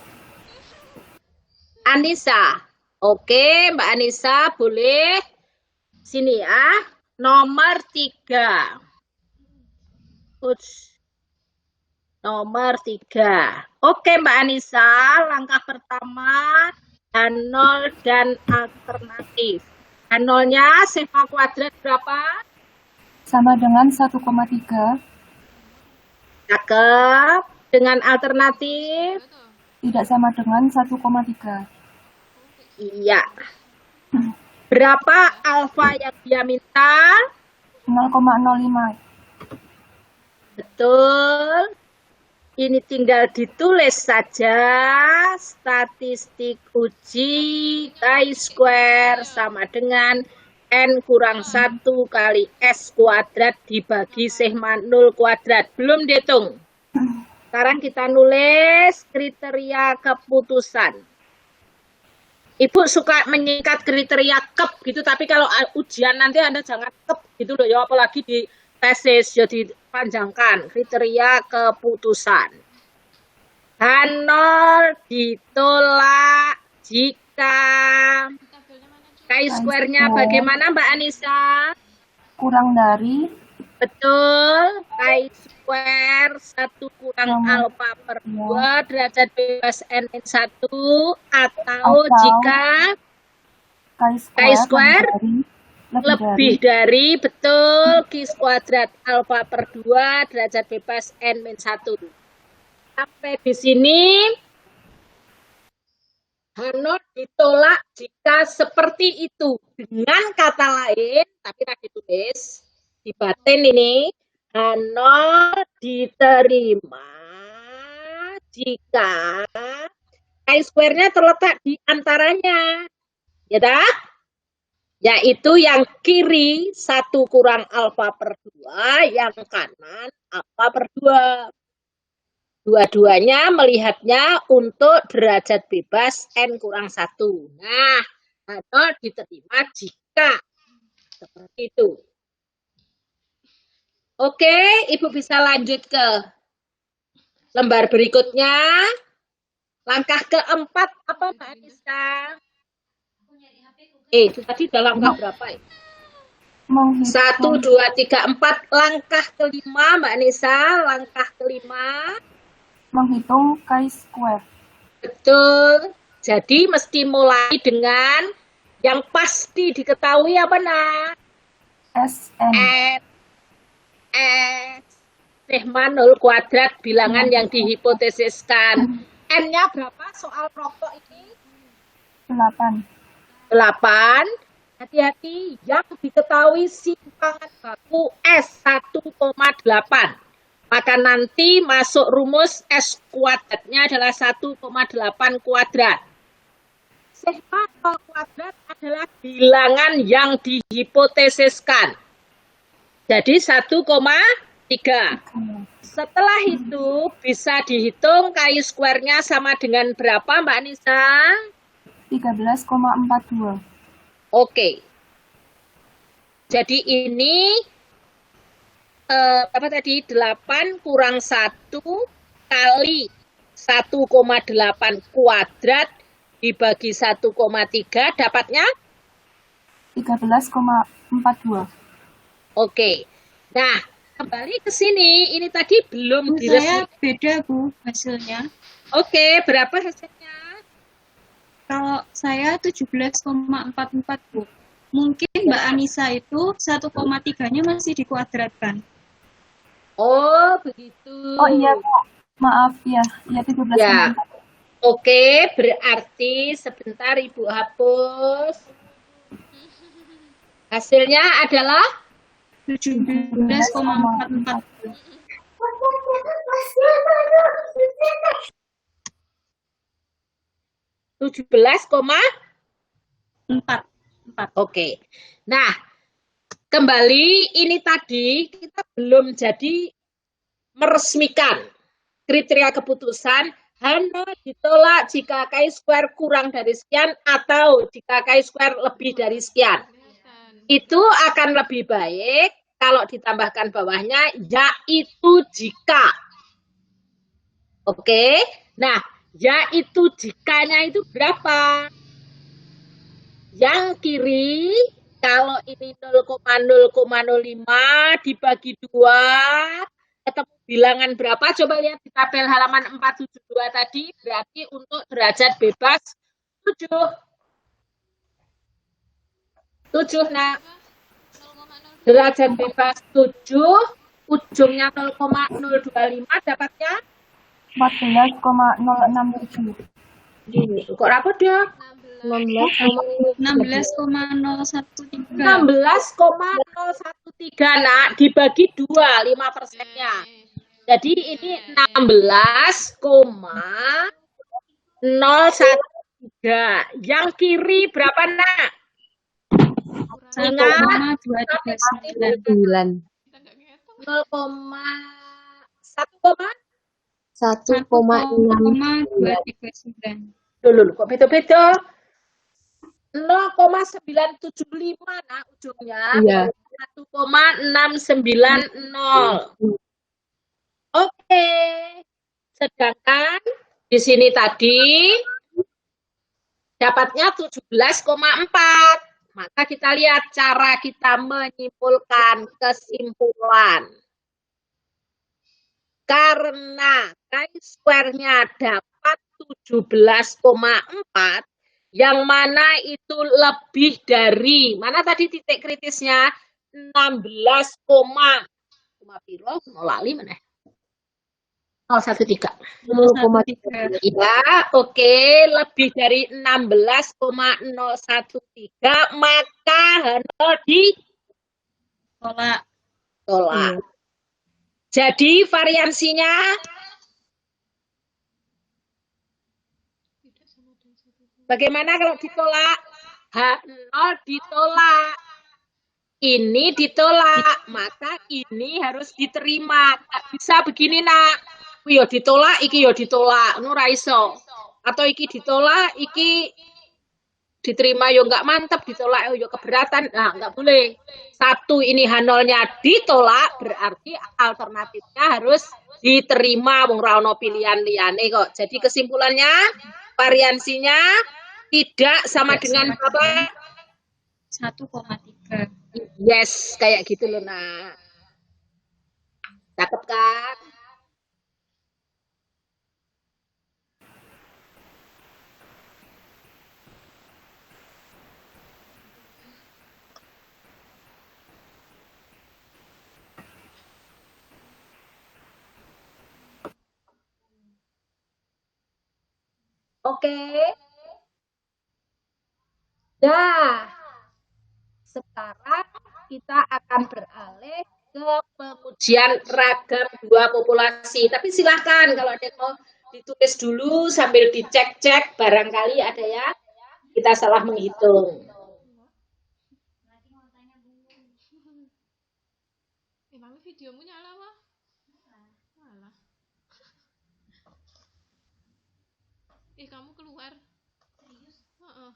Anissa. Oke, Mbak Anissa boleh. Sini ya. Nomor 3. Nomor 3. Oke, Mbak Anissa. Langkah pertama, H0 dan alternatif. H0-nya sigma kuadrat berapa? Sama dengan 1,3. Cakep. Dengan alternatif? Tidak sama dengan 1,3. Iya. Berapa alfa yang dia minta? 0,05. Betul. Ini tinggal ditulis saja. Statistik uji Chi² sama dengan N kurang 1 kali S kuadrat dibagi sigma 0 kuadrat. Belum dihitung. Sekarang kita nulis kriteria keputusan. Ibu suka menyingkat kriteria kep gitu, tapi kalau ujian nanti Anda jangan kep gitu loh ya, apalagi di tesis jadi panjangkan kriteria keputusan. H0 ditolak jika Tabelnya mana, Cuk? chi-square-nya bagaimana Mbak Anissa? Kurang dari Betul, chi-square 1 kurang alfa per 2 derajat bebas n-1 atau jika chi-square lebih dari betul q kuadrat alfa per 2 derajat bebas n-1. Sampai di sini H0 ditolak jika seperti itu. Dengan kata lain, tapi tadi tulis di batin ini, H0 diterima jika chi-square-nya terletak di antaranya. Ya tak? Yaitu yang kiri 1 kurang alfa per 2, yang kanan alfa per 2. Dua-duanya melihatnya untuk derajat bebas n kurang 1. Nah, H0 diterima jika seperti itu. Oke, Ibu bisa lanjut ke lembar berikutnya. Langkah keempat apa Mbak Anissa? Itu tadi udah langkah berapa ya? 1, 2, 3, 4. Langkah kelima Mbak Anissa, langkah kelima. Menghitung chi-square. Betul. Jadi mesti mulai dengan yang pasti diketahui apa nak? Sn. X sigma 0 kuadrat bilangan yang dihipotesiskan. N-nya berapa soal rokok ini? 8. 8. Hati-hati, yang diketahui simpangan baku S 1,8. Maka nanti masuk rumus S kuadratnya adalah 1,8 kuadrat. Sigma 0 kuadrat adalah bilangan yang dihipotesiskan. Jadi 1,3. Setelah itu bisa dihitung chi-square-nya sama dengan berapa Mbak Anissa? 13,42. Oke. Jadi ini apa tadi? 8 kurang 1 kali 1,8 kuadrat dibagi 1,3 dapatnya? 13,42. Oke. Nah, kembali ke sini. Ini tadi belum Saya beda, Bu, hasilnya. Oke, berapa hasilnya? Kalau saya 17,44, Bu. Mungkin Mbak Anissa itu 1,3-nya masih dikuadratkan. Oh, begitu. Oh iya, Kak. Maaf, ya. Ya, 17,42. Ya. Oke, berarti sebentar Ibu hapus. Hasilnya adalah 17,44. 17,4. Oke. Nah, kembali ini tadi kita belum jadi meresmikan kriteria keputusan H0 ditolak jika chi-square kurang dari sekian atau jika chi-square lebih dari sekian. Itu akan lebih baik kalau ditambahkan bawahnya yaitu jika. Oke. Nah, yaitu jikanya itu berapa? Yang kiri kalau ini 0,0,05 dibagi 2 ketemu bilangan berapa? Coba lihat di tabel halaman 472 tadi, berarti untuk derajat bebas 7. 7, nah. Derajat bebas 7, ujungnya 0,025 dapatnya 14,067. Gini, kok rapot ya? 16,013. 16,013 nak dibagi 2 5%-nya. Jadi ini 16,013. Yang kiri berapa nak? Ingat 9. 1,1,239. 1,239. Dulu kok beda-beda. 0,975 nah ujungnya Iya. 1,690. Oke. Sedangkan di sini tadi dapatnya 17,4. Maka kita lihat cara kita menyimpulkan kesimpulan. Karena chi-square-nya dapat 17,4, yang mana itu lebih dari, mana tadi titik kritisnya? 16, piro? Lali mana? 013. 0,13. Ya, oke, lebih dari 16,013, maka Hanol Tolak. ditolak. Jadi variansinya Tidak sama dengan 1. bagaimana kalau ditolak? H0 ditolak. Ini ditolak, maka ini harus diterima. Nggak bisa begini, nak. Yo ditolak, iki yo ditolak. Nu ra iso. Atau iki ditolak, iki diterima yo nggak mantep, ditolak yo keberatan. Nah, nggak boleh. Satu ini H0-nya ditolak, berarti alternatifnya harus diterima. Wong ra ono pilihan liyane kok. Jadi kesimpulannya variansinya tidak sama dengan apa? 1,3. Yes, kayak gitu loh, nak. Cakep kan? Oke. Dah. Sekarang kita akan beralih ke pengujian ragam dua populasi. Tapi silahkan kalau ada yang mau ditulis dulu sambil dicek-cek, barangkali ada ya kita salah menghitung. Emang videomu nyala, Wah? Alah. Kamu keluar. Serius? Heeh.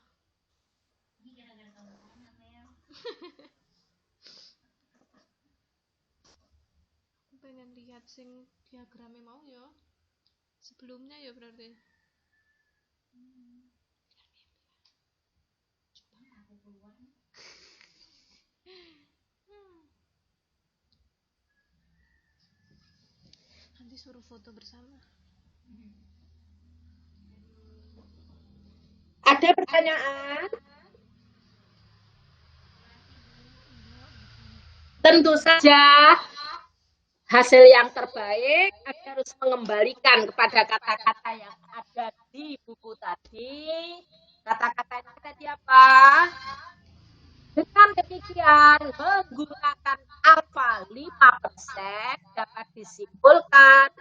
Aku pengen lihat sing diagramnya mau ya. Sebelumnya ya berarti. Nanti suruh foto bersama. Ada pertanyaan? Tentu saja hasil yang terbaik harus mengembalikan kepada kata-kata yang ada di buku tadi. Kata-katanya tadi apa? Dengan demikian, menggunakan alfa 5% dapat disimpulkan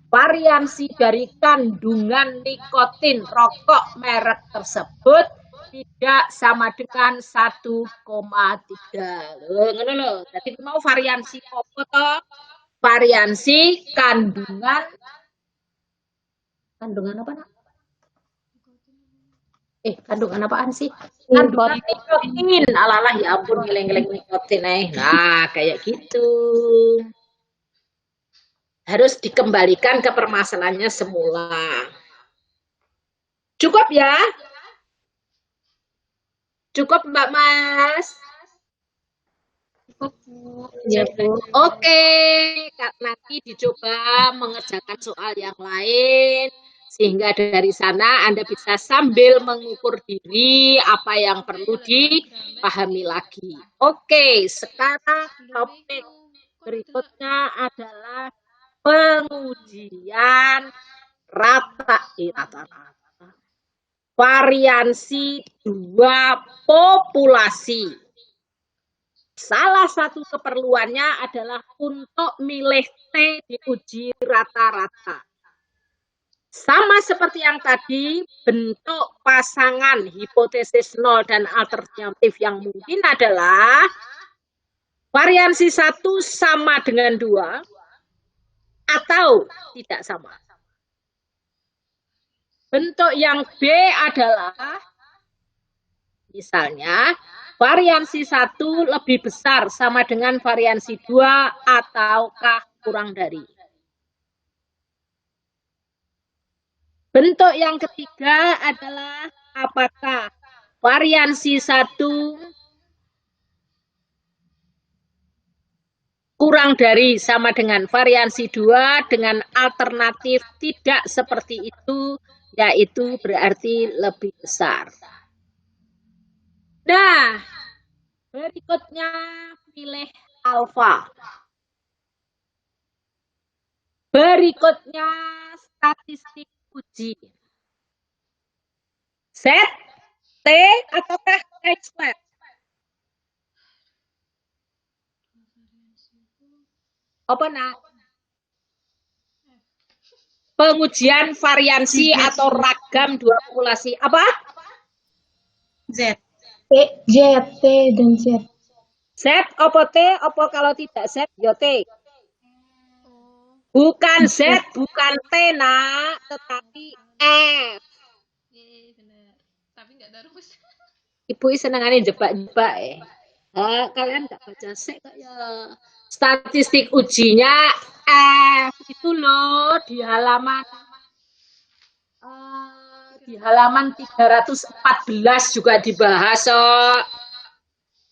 variansi dari kandungan nikotin rokok merek tersebut tidak sama dengan 1,3. Loh, ngono lho. Jadi mau variansi apa toh? Variansi kandungan apa, Nak? Kandungan apaan sih? Kandungan nikotin. Alalah, ya ampun, ngeleng-ngeleng nikotin. Nah, kayak gitu. Harus dikembalikan ke permasalahannya semula. Cukup ya? Cukup, Mbak Mas? Cukup, Bu. Iya, Bu. Oke, nanti dicoba mengerjakan soal yang lain. Sehingga dari sana Anda bisa sambil mengukur diri apa yang perlu dipahami lagi. Oke, sekarang topik berikutnya adalah pengujian rata-rata. Variansi dua populasi. Salah satu keperluannya adalah untuk milih T diuji rata-rata. Sama seperti yang tadi, bentuk pasangan hipotesis 0 dan alternatif yang mungkin adalah variansi 1 sama dengan 2 atau tidak sama. Bentuk yang B adalah Misalnya, variansi 1 lebih besar sama dengan variansi 2 ataukah kurang dari. Bentuk yang ketiga adalah apakah variansi 1 kurang dari sama dengan variansi 2 dengan alternatif tidak seperti itu, yaitu berarti lebih besar. Nah, berikutnya pilih alfa. Berikutnya statistik uji. Z, T, ataukah X-squared? Apa nak? Pengujian variansi atau ragam dua populasi. Apa? Z. Z, T, dan Z. Z, apa T, apa kalau tidak Z, ya T. Oh, Bukan Z, bukan T, nak, tetapi F. iya benar. Tapi nggak ada rumus. Ibu senengannya jebak-jebak kalian nggak baca sek kok ya. Statistik ujinya F itu loh di halaman 314 juga dibahas.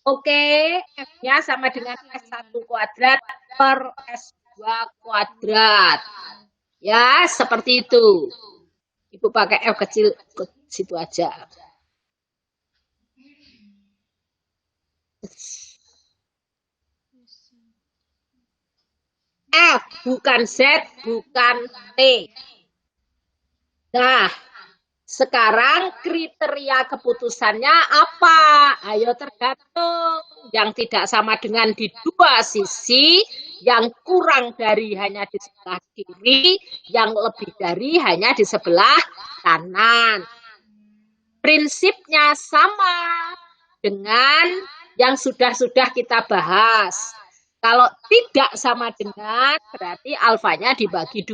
Oke, F-nya sama dengan S1 kuadrat per S2 kuadrat. Ya, seperti itu. Ibu pakai F kecil ke situ aja. F, bukan Z, bukan T. Nah, sekarang kriteria keputusannya apa? Ayo tergantung. Yang tidak sama dengan di dua sisi, yang kurang dari hanya di sebelah kiri, yang lebih dari hanya di sebelah kanan. Prinsipnya sama dengan yang sudah kita bahas. Kalau tidak sama dengan, berarti alfanya dibagi 2.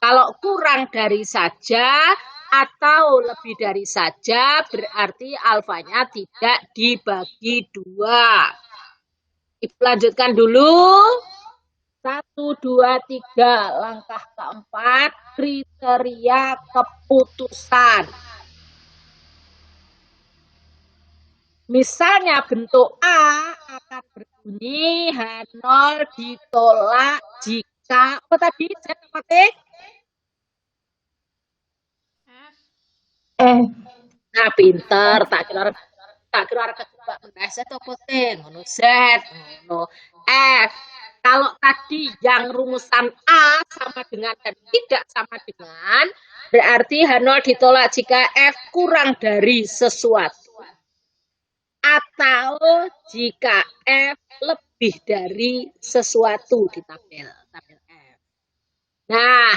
Kalau kurang dari saja atau lebih dari saja, berarti alfanya tidak dibagi 2. Ibu lanjutkan dulu. 1, 2, 3. Langkah keempat, kriteria keputusan. Misalnya bentuk A akan berbunyi H0 ditolak jika apa tadi? Z apa T? F. Nah, pinter, tak kira kejebak meneh Z apa T? Ngono Z, ngono F. Kalau tadi yang rumusan A sama dengan dan tidak sama dengan, berarti H0 ditolak jika F kurang dari sesuatu. Atau jika F lebih dari sesuatu di tabel F. Nah,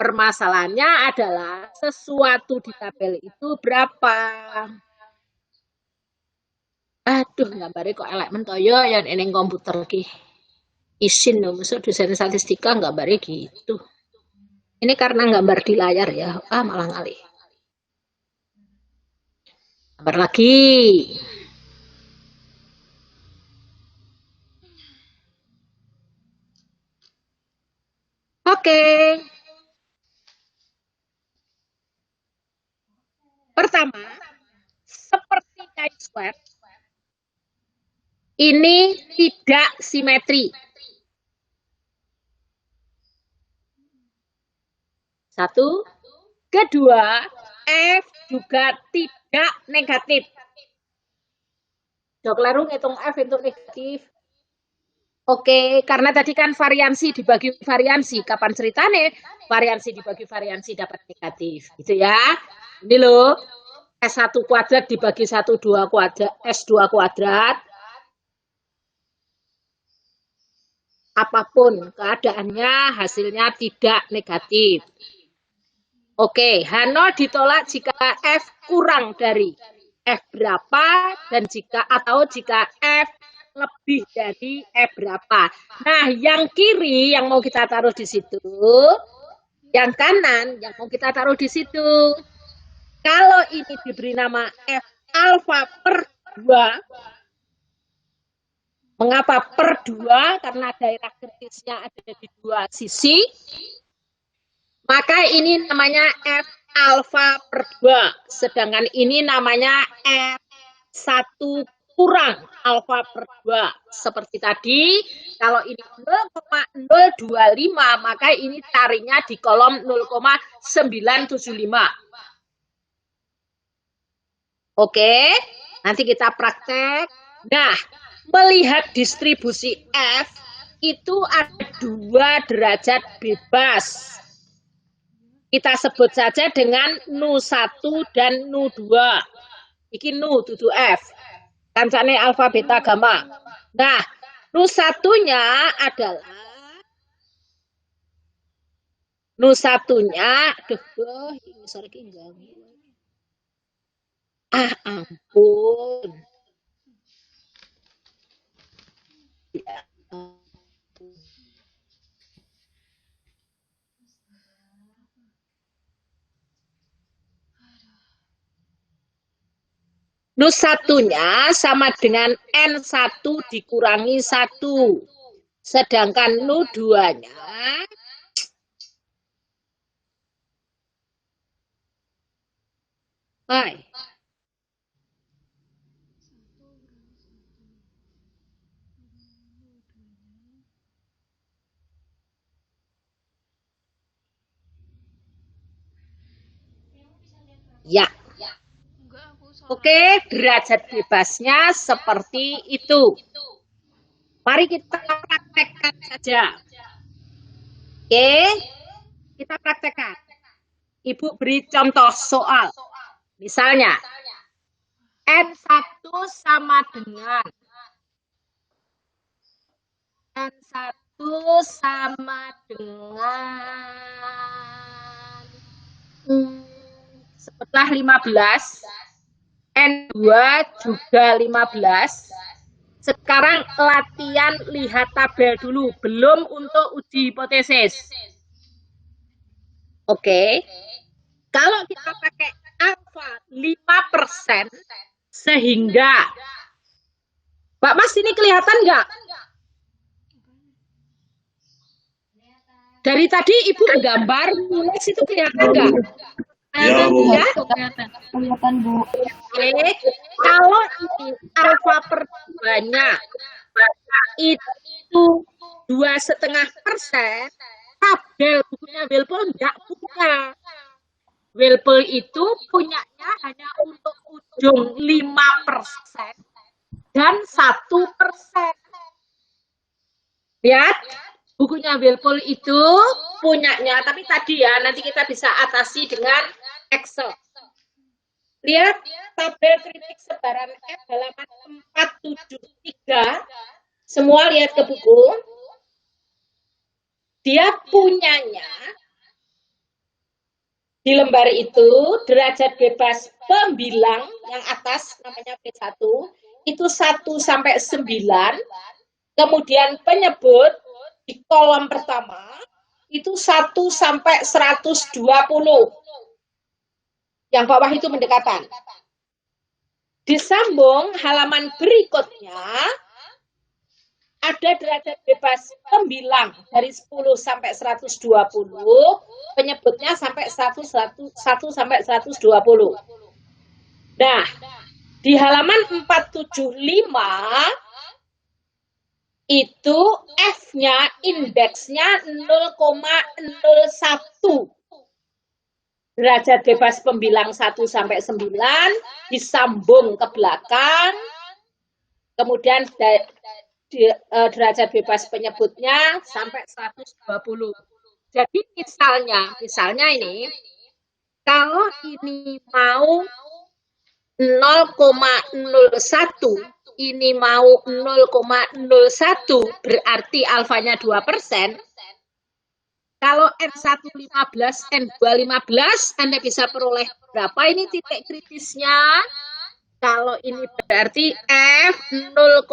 permasalahannya adalah sesuatu di tabel itu berapa? Aduh, gambarnya kok elek mentoyo yang ini komputer ki. Isin loh, maksud dosen statistika gambarnya gitu. Ini karena gambar di layar ya. Malah ngalih. Gambar lagi. Oke. Pertama, seperti chi-square, ini tidak simetri. Satu. Kedua, F juga tidak negatif. Dok Leru ngitung F untuk negatif. Oke, karena tadi kan variansi dibagi variansi. Kapan ceritanya variansi dibagi variansi dapat negatif, gitu ya. Ini loh, S1 kuadrat dibagi 1, 2 kuadrat, S2 kuadrat. Apapun keadaannya, hasilnya tidak negatif. Oke, H0 ditolak jika F kurang dari F berapa dan jika F lebih dari F berapa. Nah, yang kiri yang mau kita taruh di situ, yang kanan yang mau kita taruh di situ. Kalau ini diberi nama F alfa per 2. Mengapa per 2? Karena daerah kritisnya ada di dua sisi. Maka ini namanya F alfa per 2. Sedangkan ini namanya F1 kurang alfa per 2. Seperti tadi, kalau ini 0,025, maka ini carinya di kolom 0,975. Oke, nanti kita praktek. Nah, melihat distribusi F, itu ada 2 derajat bebas. Kita sebut saja dengan Nu1 dan Nu2. Iki Nu, dudu F. Kancane alfa, beta, gamma. Nah, Nu1-nya adalah Nu1-nya, ini sore iki ampun. Ya. Nu1-nya sama dengan N1 dikurangi 1. Sedangkan Nu2-nya ya. Oke, derajat bebasnya seperti itu. Mari kita praktekkan saja. Oke, kita praktekkan. Ibu beri contoh soal. Misalnya, N1 sama dengan N1 sama dengan sebutlah 15. N2 juga 15. Sekarang latihan lihat tabel dulu, belum untuk uji hipotesis. Oke. Kalau kita pakai alfa 5%, sehingga Pak Mas ini kelihatan nggak? Dari tadi Ibu gambar, nulis itu kelihatan nggak? Ya, Bu. Ya? Kelihatan, Bu. Oke, kalau ini alfa per 2-nya itu 2,5%, tabel bukunya Welpel enggak punya. Welpel itu punyanya hanya untuk ujung 5% dan 1%. Lihat, bukunya Welpel itu punyanya, tapi tadi ya, nanti kita bisa atasi dengan Excel. Lihat tabel kritik sebaran F halaman 473. Semua lihat ke buku. Dia punyanya di lembar itu derajat bebas pembilang yang atas namanya P1 itu 1 sampai 9. Kemudian penyebut di kolom pertama itu 1 sampai 120. Yang bawah itu mendekatan. Disambung halaman berikutnya ada derajat bebas pembilang dari 10 sampai 120, penyebutnya sampai 1 sampai 120. Nah, di halaman 475 itu F-nya, indeksnya 0,01. Derajat bebas pembilang 1 sampai 9 disambung ke belakang. Kemudian derajat bebas penyebutnya sampai 120. Jadi misalnya ini, kalau ini mau 0,01, ini mau 0,01, berarti alfanya 2%. Kalau N1 15, N2 15, Anda bisa peroleh berapa ini titik kritisnya? Kalau ini berarti F 0,01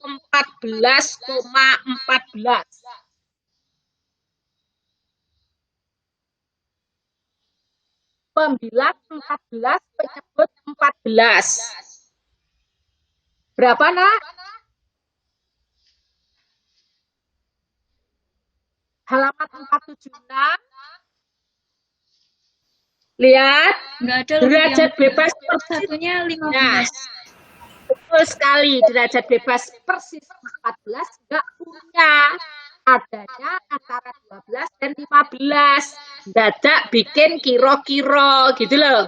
14,14. pembilang 14, penyebut 14. Berapa, Nak? Halaman 476. Lihat, Nggak ada derajat yang bebas persis. satunya 15. Nah, betul sekali, derajat bebas persis 14 nggak punya. Adanya antara 12 dan 15. Dadak bikin kiro-kiro gitu loh.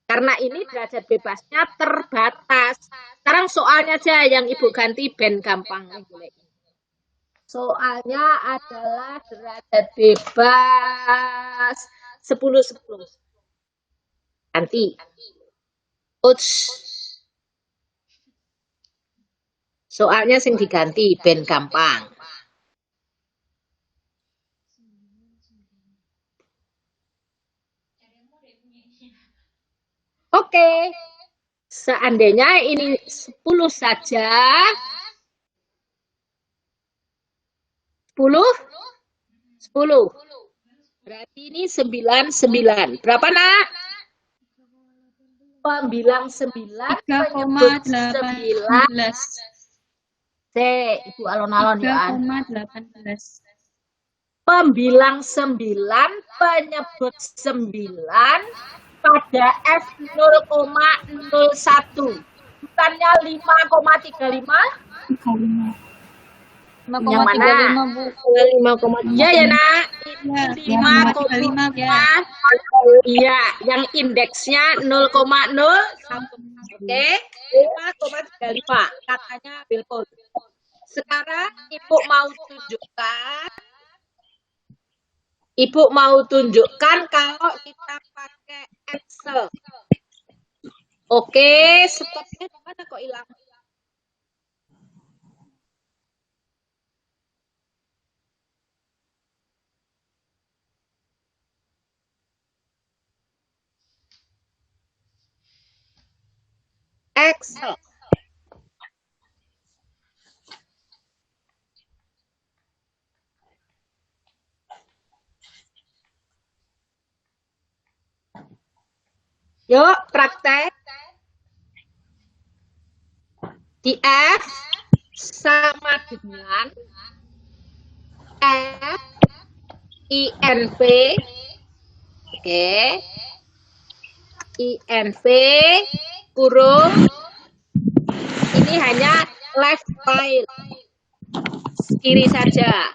Karena ini derajat bebasnya terbatas. Sekarang soalnya aja yang Ibu ganti ben gampang. Soalnya adalah derajat bebas 10-10. Ganti. Uts. Soalnya sing diganti ben gampang. Oke. Seandainya ini 10 saja. 10? 10. Berarti ini 99. Berapa, Nak? Pembilang 9, penyebut 9. Ibu alon-alon ya. 3,18. Pembilang 9, penyebut 9 pada F 0,01. Bukannya 5,35? Yang mana? 5,3. Iya ya, Nak. Ya, 5,35 ya. Iya, yang indeksnya 0,01. Oke, 5,35. Katanya Bilkon. Sekarang Ibu mau tunjukkan kalau kita pakai Excel. Oke, stopnya di mana kok hilang? Excel. Yuk, praktek. Di F sama dengan F INV. Oke. INV kurung. Ini hanya left file. Kiri saja.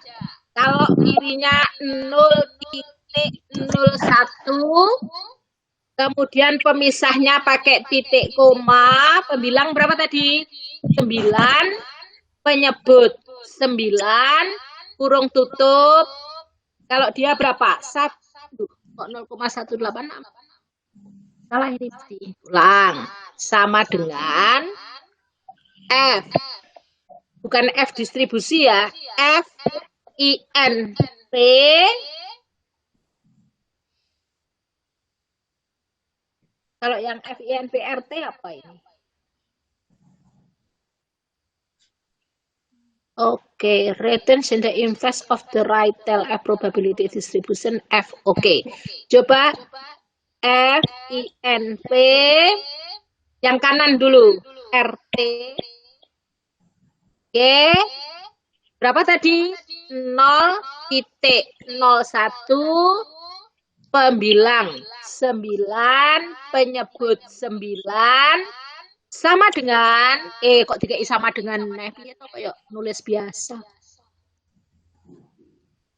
Kalau kirinya 0,01, kemudian pemisahnya pakai titik koma, pembilang berapa tadi? 9, penyebut 9, kurung tutup. Kalau dia berapa? 1, kok 0,186? Salah ini mesti. Ulang. Sama dengan F. Bukan F distribusi ya. F INV. Kalau yang FINV RT apa ini? Oke, returns in the inverse of the right tail F probability distribution F. Oke. Coba FINV yang kanan dulu. RT. Oke. Berapa tadi? 0,01. Pembilang 9, penyebut 9, sama dengan, kok dikai sama dengan, kayak nulis biasa.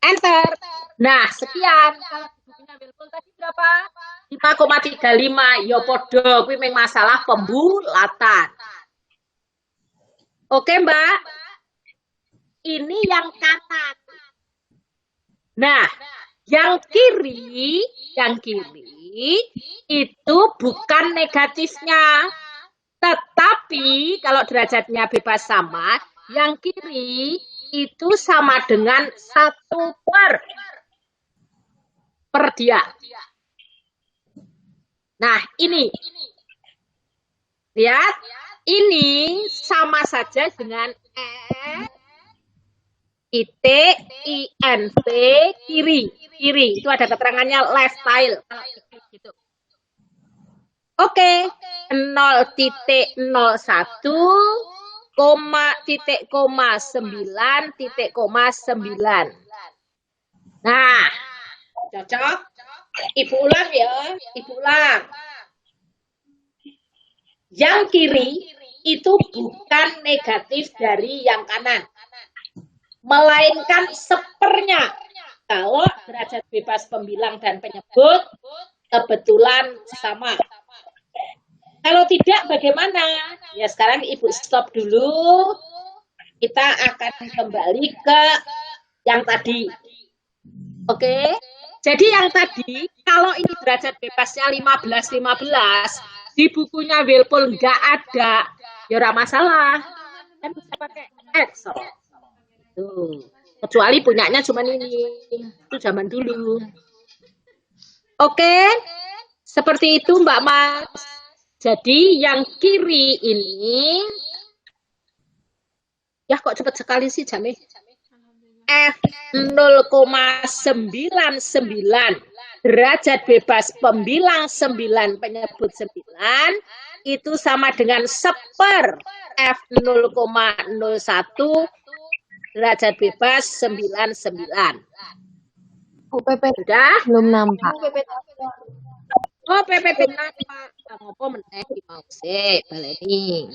Enter. Nah, sekian. Kalau bukunya Bilkul tadi berapa? 5,35. Ya podo, kuwi meng masalah pembulatan. Oke, Mbak. Ini yang kanan. Nah, yang kiri itu bukan negatifnya. Tetapi kalau derajatnya bebas sama, yang kiri itu sama dengan 1 per dia. Nah, ini. Lihat, ini sama saja dengan titik INV kiri. Itu ada keterangannya left tile. Kalau gitu. Oke, 0,01 koma 9,9. Nah, cocok? Ibu ulang ya, Ibu ulang. Yang kiri itu bukan negatif dari yang kanan, melainkan sepernya. Kalau derajat bebas pembilang dan penyebut kebetulan sama. Kalau tidak bagaimana? Ya sekarang Ibu stop dulu. Kita akan kembali ke yang tadi. Oke. Jadi yang tadi, kalau ini derajat bebasnya 15, di bukunya Wilpol nggak ada, ya ora masalah. Kan bisa pakai Excel. Tuh. Kecuali punyanya cuma ini. Itu zaman dulu. Oke. Seperti itu Mbak Mas. Jadi yang kiri ini, ya kok cepat sekali sih jamnya. F 0,99 derajat bebas pembilang 9 penyebut 9 itu sama dengan seper F 0,01 derajat bebas 99. UPP Sudah? belum nampak. Oh, PPP nampak. Ngopo meneh iki mau sik baleni.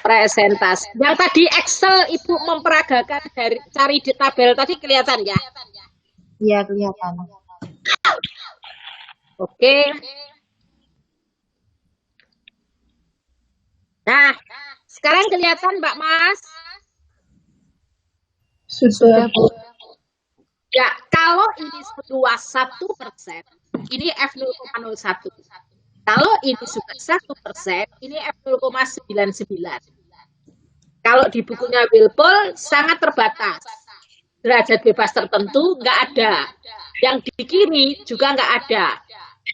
Presentasi. Yang tadi Excel Ibu memperagakan dari cari di tabel tadi kelihatan ya? Iya, kelihatan. Oke. Nah, sekarang kelihatan Mbak Mas? Sudah, Bu. Ya, kalau ini seluas 1%, ini F 0,01. Kalau ini sudah 1%, ini F 0,99. Kalau di bukunya Wilpol sangat terbatas. Derajat bebas tertentu nggak ada. Yang di kiri juga nggak ada.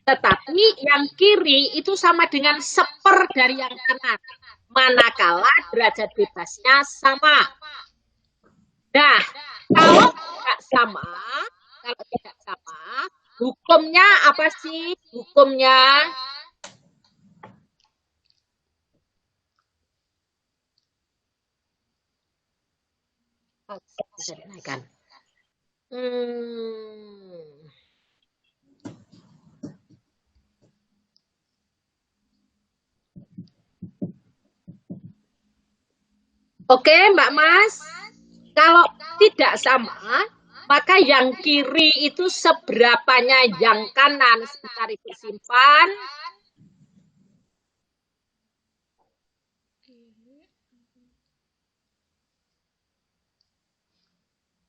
Tetapi yang kiri itu sama dengan seper dari yang kanan. Manakala derajat bebasnya sama. Nah, kalau tidak sama, hukumnya apa sih? Hukumnya Oke, Mbak Mas. Kalau tidak sama, maka yang kiri itu seberapanya yang kanan. Sebentar Ibu simpan.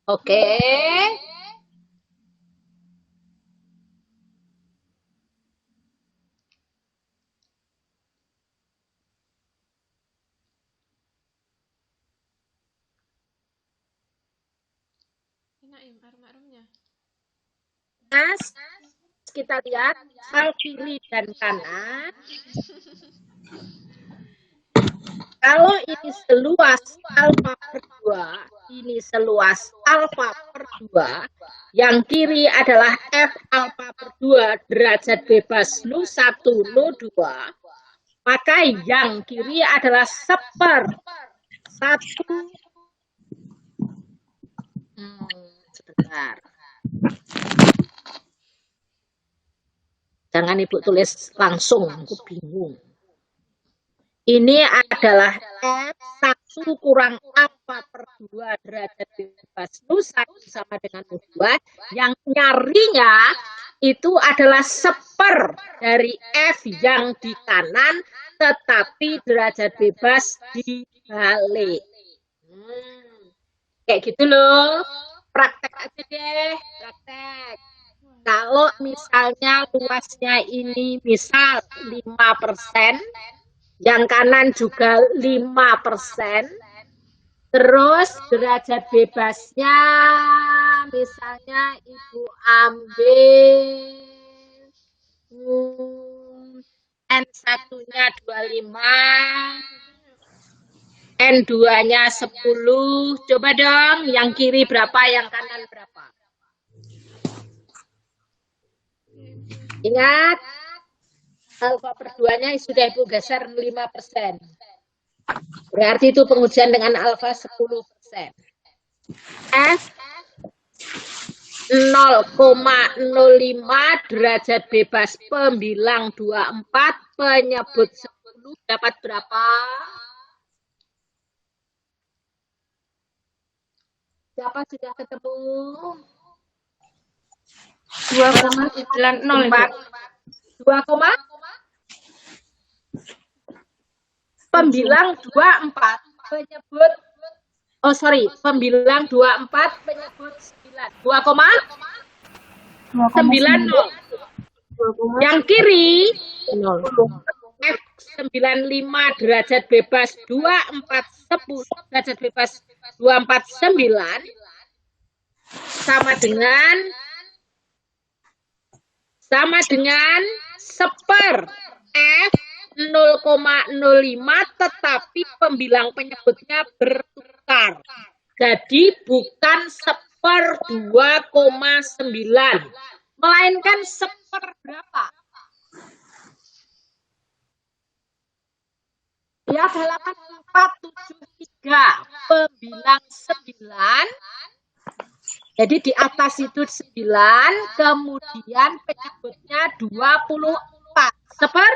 Oke. Mas, kita lihat hal kiri dan kanan. Kalau ini seluas alfa per 2, ini seluas alfa per 2, yang kiri adalah F alfa per 2 derajat bebas Nu1, Nu2, maka yang kiri adalah seper 1. Sebentar. Jangan Ibu tulis langsung, aku bingung. Ini adalah F1 kurang alfa per 2 derajat bebas Nu1 sama dengan Nu2. Yang nyarinya itu adalah seper dari F yang di kanan, tetapi derajat bebas dibalik. Kayak gitu loh. Praktek aja deh, praktek. Kalau misalnya luasnya ini misal 5%, yang kanan juga 5%, terus derajat bebasnya misalnya Ibu ambil N1-nya 25, N2-nya 10. Coba dong, yang kiri berapa, yang kanan berapa? Ingat, alfa per 2-nya sudah Ibu geser 5%. Berarti itu pengujian dengan alfa 10%. F 0,05 derajat bebas pembilang 24 penyebut 10 dapat berapa? Siapa sudah ketemu? 2,90 Ibu. 2, pembilang 24 penyebut pembilang 24 penyebut 9. 2,90. Yang kiri 0. F 95 derajat bebas 24 10 derajat bebas 24 9 sama dengan seper F 0,05 tetapi pembilang penyebutnya bertukar. Jadi bukan seper 2,9 melainkan seper berapa? Ya, halaman 473 pembilang 9. Jadi di atas itu 9, kemudian penyebutnya 24. Seper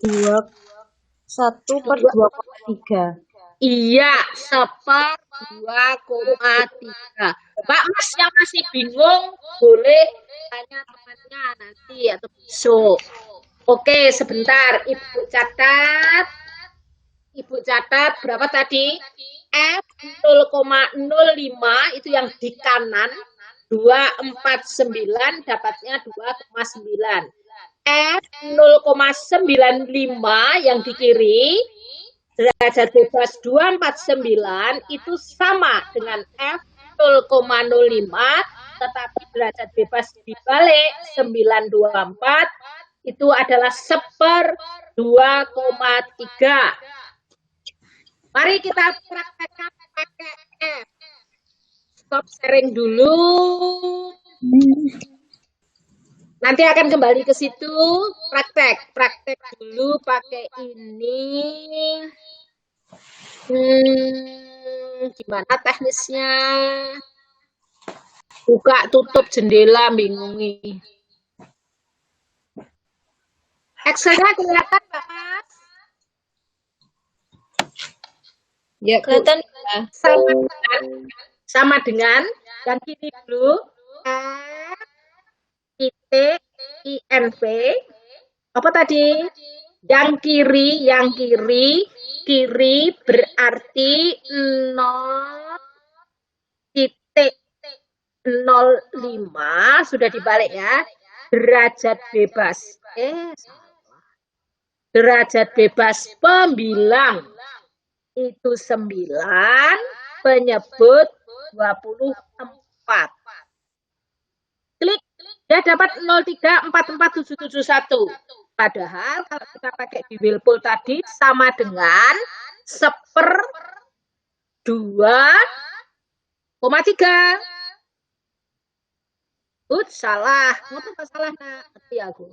1/2,3. Iya, seper 2,3. Mbak Mas yang masih bingung, boleh tanya temannya nanti atau besok. Oke, sebentar. Ibu catat berapa tadi? F 0,05 itu yang di kanan. 249 dapatnya 2,9. F 0,95 yang di kiri. Derajat bebas 249 itu sama dengan F 0,05 tetapi derajat bebas dibalik 924 itu adalah seper 2,3. Mari kita praktekkan pakai F. Stop sharing dulu. Nanti akan kembali ke situ, praktek dulu pakai ini. Gimana teknisnya? Buka tutup jendela bingungi. Excel-nya kelihatan, Mas? Ya, kelihatan ya. Sama dengan yang kiri dulu. Titik INV apa tadi? Yang kiri berarti 0,05 sudah dibalik ya. Derajat bebas. Derajat bebas pembilang itu 9, penyebut 24. Klik, ya dapat 0,344771. Padahal kalau kita pakai di Whirlpool tadi sama dengan seper 2,3. Salah. Ngapa salah nak? Ngerti aku.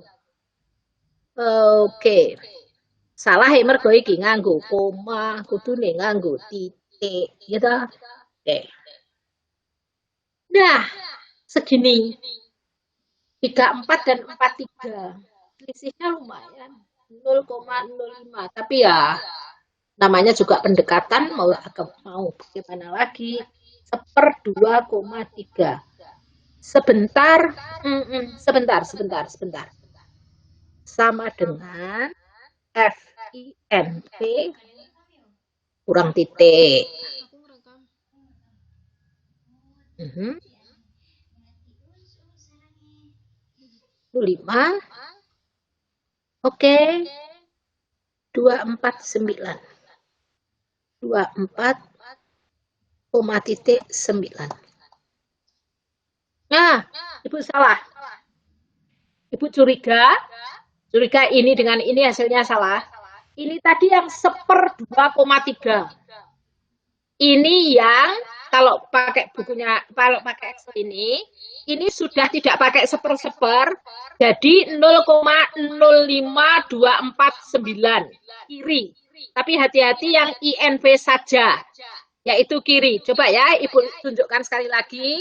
Oke. Salah ya mergo iki nganggo koma, kudune nganggo titik, gitu. Oke. Nah, segini. 34 dan 43. Selisihnya lumayan. 0,05. Tapi ya namanya juga pendekatan mau bagaimana lagi? Seper 2,3. Sebentar. Sama dengan FINV kurang titik. Aku ngerekam. 5. Oke. 249. 24,9. Nah, Ibu salah. Ibu curiga ini dengan ini hasilnya salah. Ini tadi yang seper 2,3. Ini yang kalau pakai bukunya, kalau pakai Excel ini sudah tidak pakai seper-seper, jadi 0,05249 kiri. Tapi hati-hati yang INV saja, yaitu kiri. Coba ya, Ibu tunjukkan sekali lagi.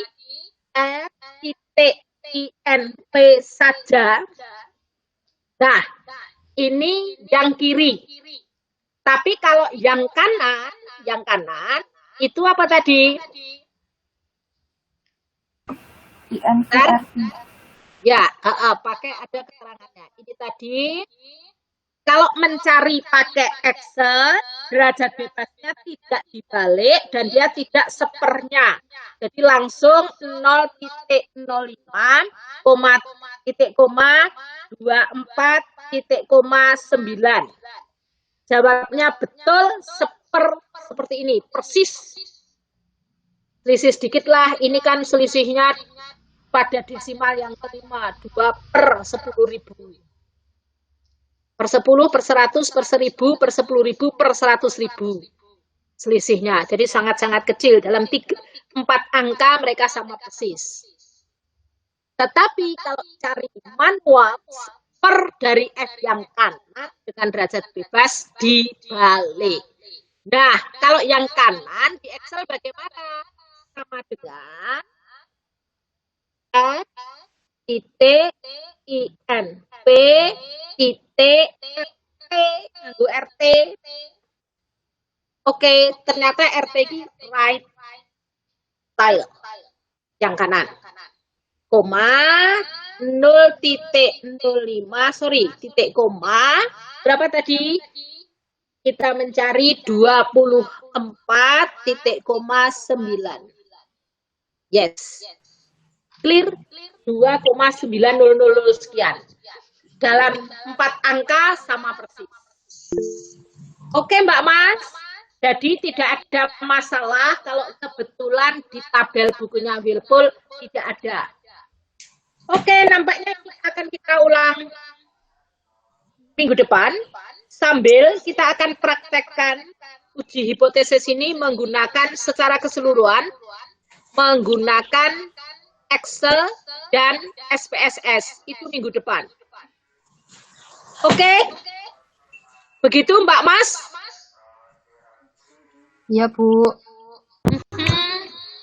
INV saja. Nah, ini yang kiri. Tapi kalau yang kanan itu apa tadi? INVRT. Ya, pakai ada keterangannya. Ini tadi, kalau mencari pakai Excel, derajat bebasnya tidak dibalik dan dia tidak sepernya. Jadi langsung 0,05, titik koma 24,9. Jawabnya betul seperti ini, persis. Selisih sedikit lah, ini kan selisihnya pada desimal yang kelima, 2/10.000. Per 10, per 100, per 1000, per 10.000, per 100.000. Selisihnya, jadi sangat-sangat kecil. Dalam 4 angka mereka sama persis. Tetapi kalau cari manual, per dari F yang kanan dengan derajat bebas dibalik. Nah, kalau yang kanan di Excel bagaimana? Sama dengan F titik INP titik RT. Oke, ternyata RT ini right tile yang kanan. Koma 0,05, titik koma, berapa tadi? Kita mencari 24,9. Yes. Clear? 2,900 sekian. Dalam 4 angka sama persis. Oke, Mbak Mas. Jadi tidak ada masalah kalau kebetulan di tabel bukunya Wilpul tidak ada. Oke, nampaknya akan kita ulang minggu depan. Sambil kita akan praktekkan uji hipotesis ini menggunakan secara keseluruhan, menggunakan Excel dan SPSS. Itu minggu depan. Oke? Begitu Mbak Mas? Ya, Bu.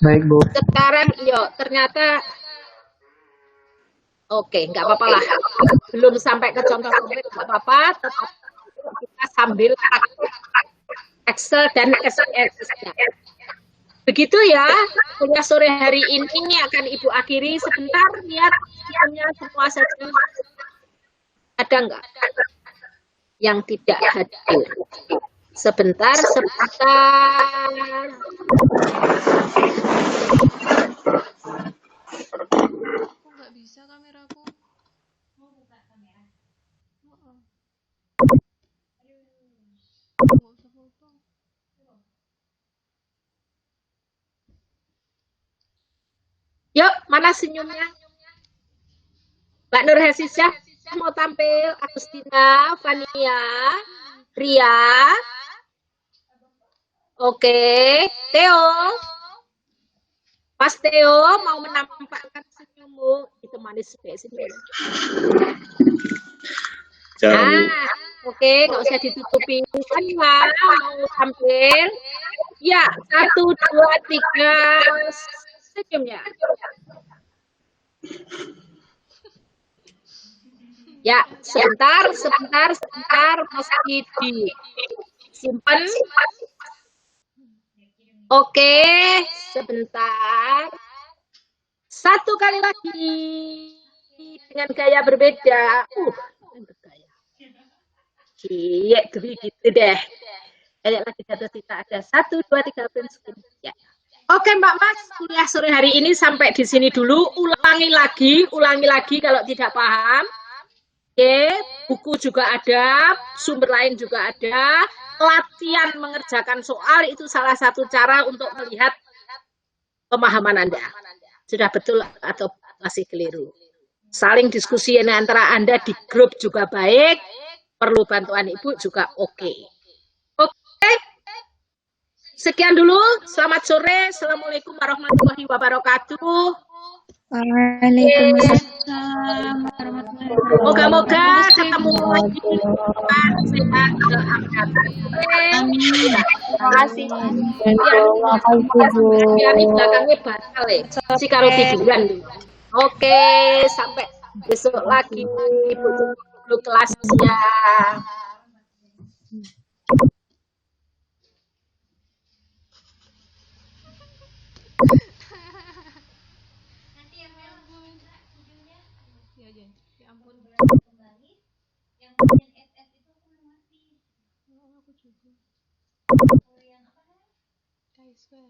Baik, Bu. Sekarang, ternyata oke, nggak apa-apa lah. Belum sampai ke contoh konkret, nggak apa-apa. Tetap kita sambil Excel dan SPSS-nya. Begitu ya, kuliah sore hari ini akan Ibu akhiri. Sebentar, lihat sistemnya semua saja. Ada nggak yang tidak hadir? Sebentar. Kok nggak bisa kameraku? Mau buka kamera? Nggak usah foto. Yuk, mana senyumnya? Mbak Nur Hasisyah mau tampil, Agustina, Fania, Ria. Oke, Theo. Mas Theo mau menampakkan senyummu. Itu manis kayak sini. Oke, nggak usah ditutupi. Fania mau tampil. Ya, 1, 2, 3. Senyumnya. Ya, sebentar, masih disimpan. Oke, sebentar. 1 kali lagi dengan gaya berbeda. Bergaya. Iya, gitu deh. Kayak lagi jatuh tidak ada. 1, 2, 3, pensiun. Ya. Oke Mbak Mas, kuliah sore hari ini sampai di sini dulu. Ulangi lagi kalau tidak paham. Oke, buku juga ada, sumber lain juga ada. Latihan mengerjakan soal itu salah satu cara untuk melihat pemahaman Anda. Sudah betul atau masih keliru. Saling diskusi antara Anda di grup juga baik. Perlu bantuan Ibu juga oke. Oke. Sekian dulu. Selamat sore. Assalamualaikum warahmatullahi wabarakatuh. Waalaikumsalam warahmatullahi wabarakatuh. Moga-moga ketemu lagi dengan sehat walafiat. Terima kasih. Ya, ini belakangnya batal ya. Si karo tiduran dulu. Oke, sampai besok lagi Ibu kelasnya. Ya, Jen. Ya ampun. Oh, aku juga. Kaisar.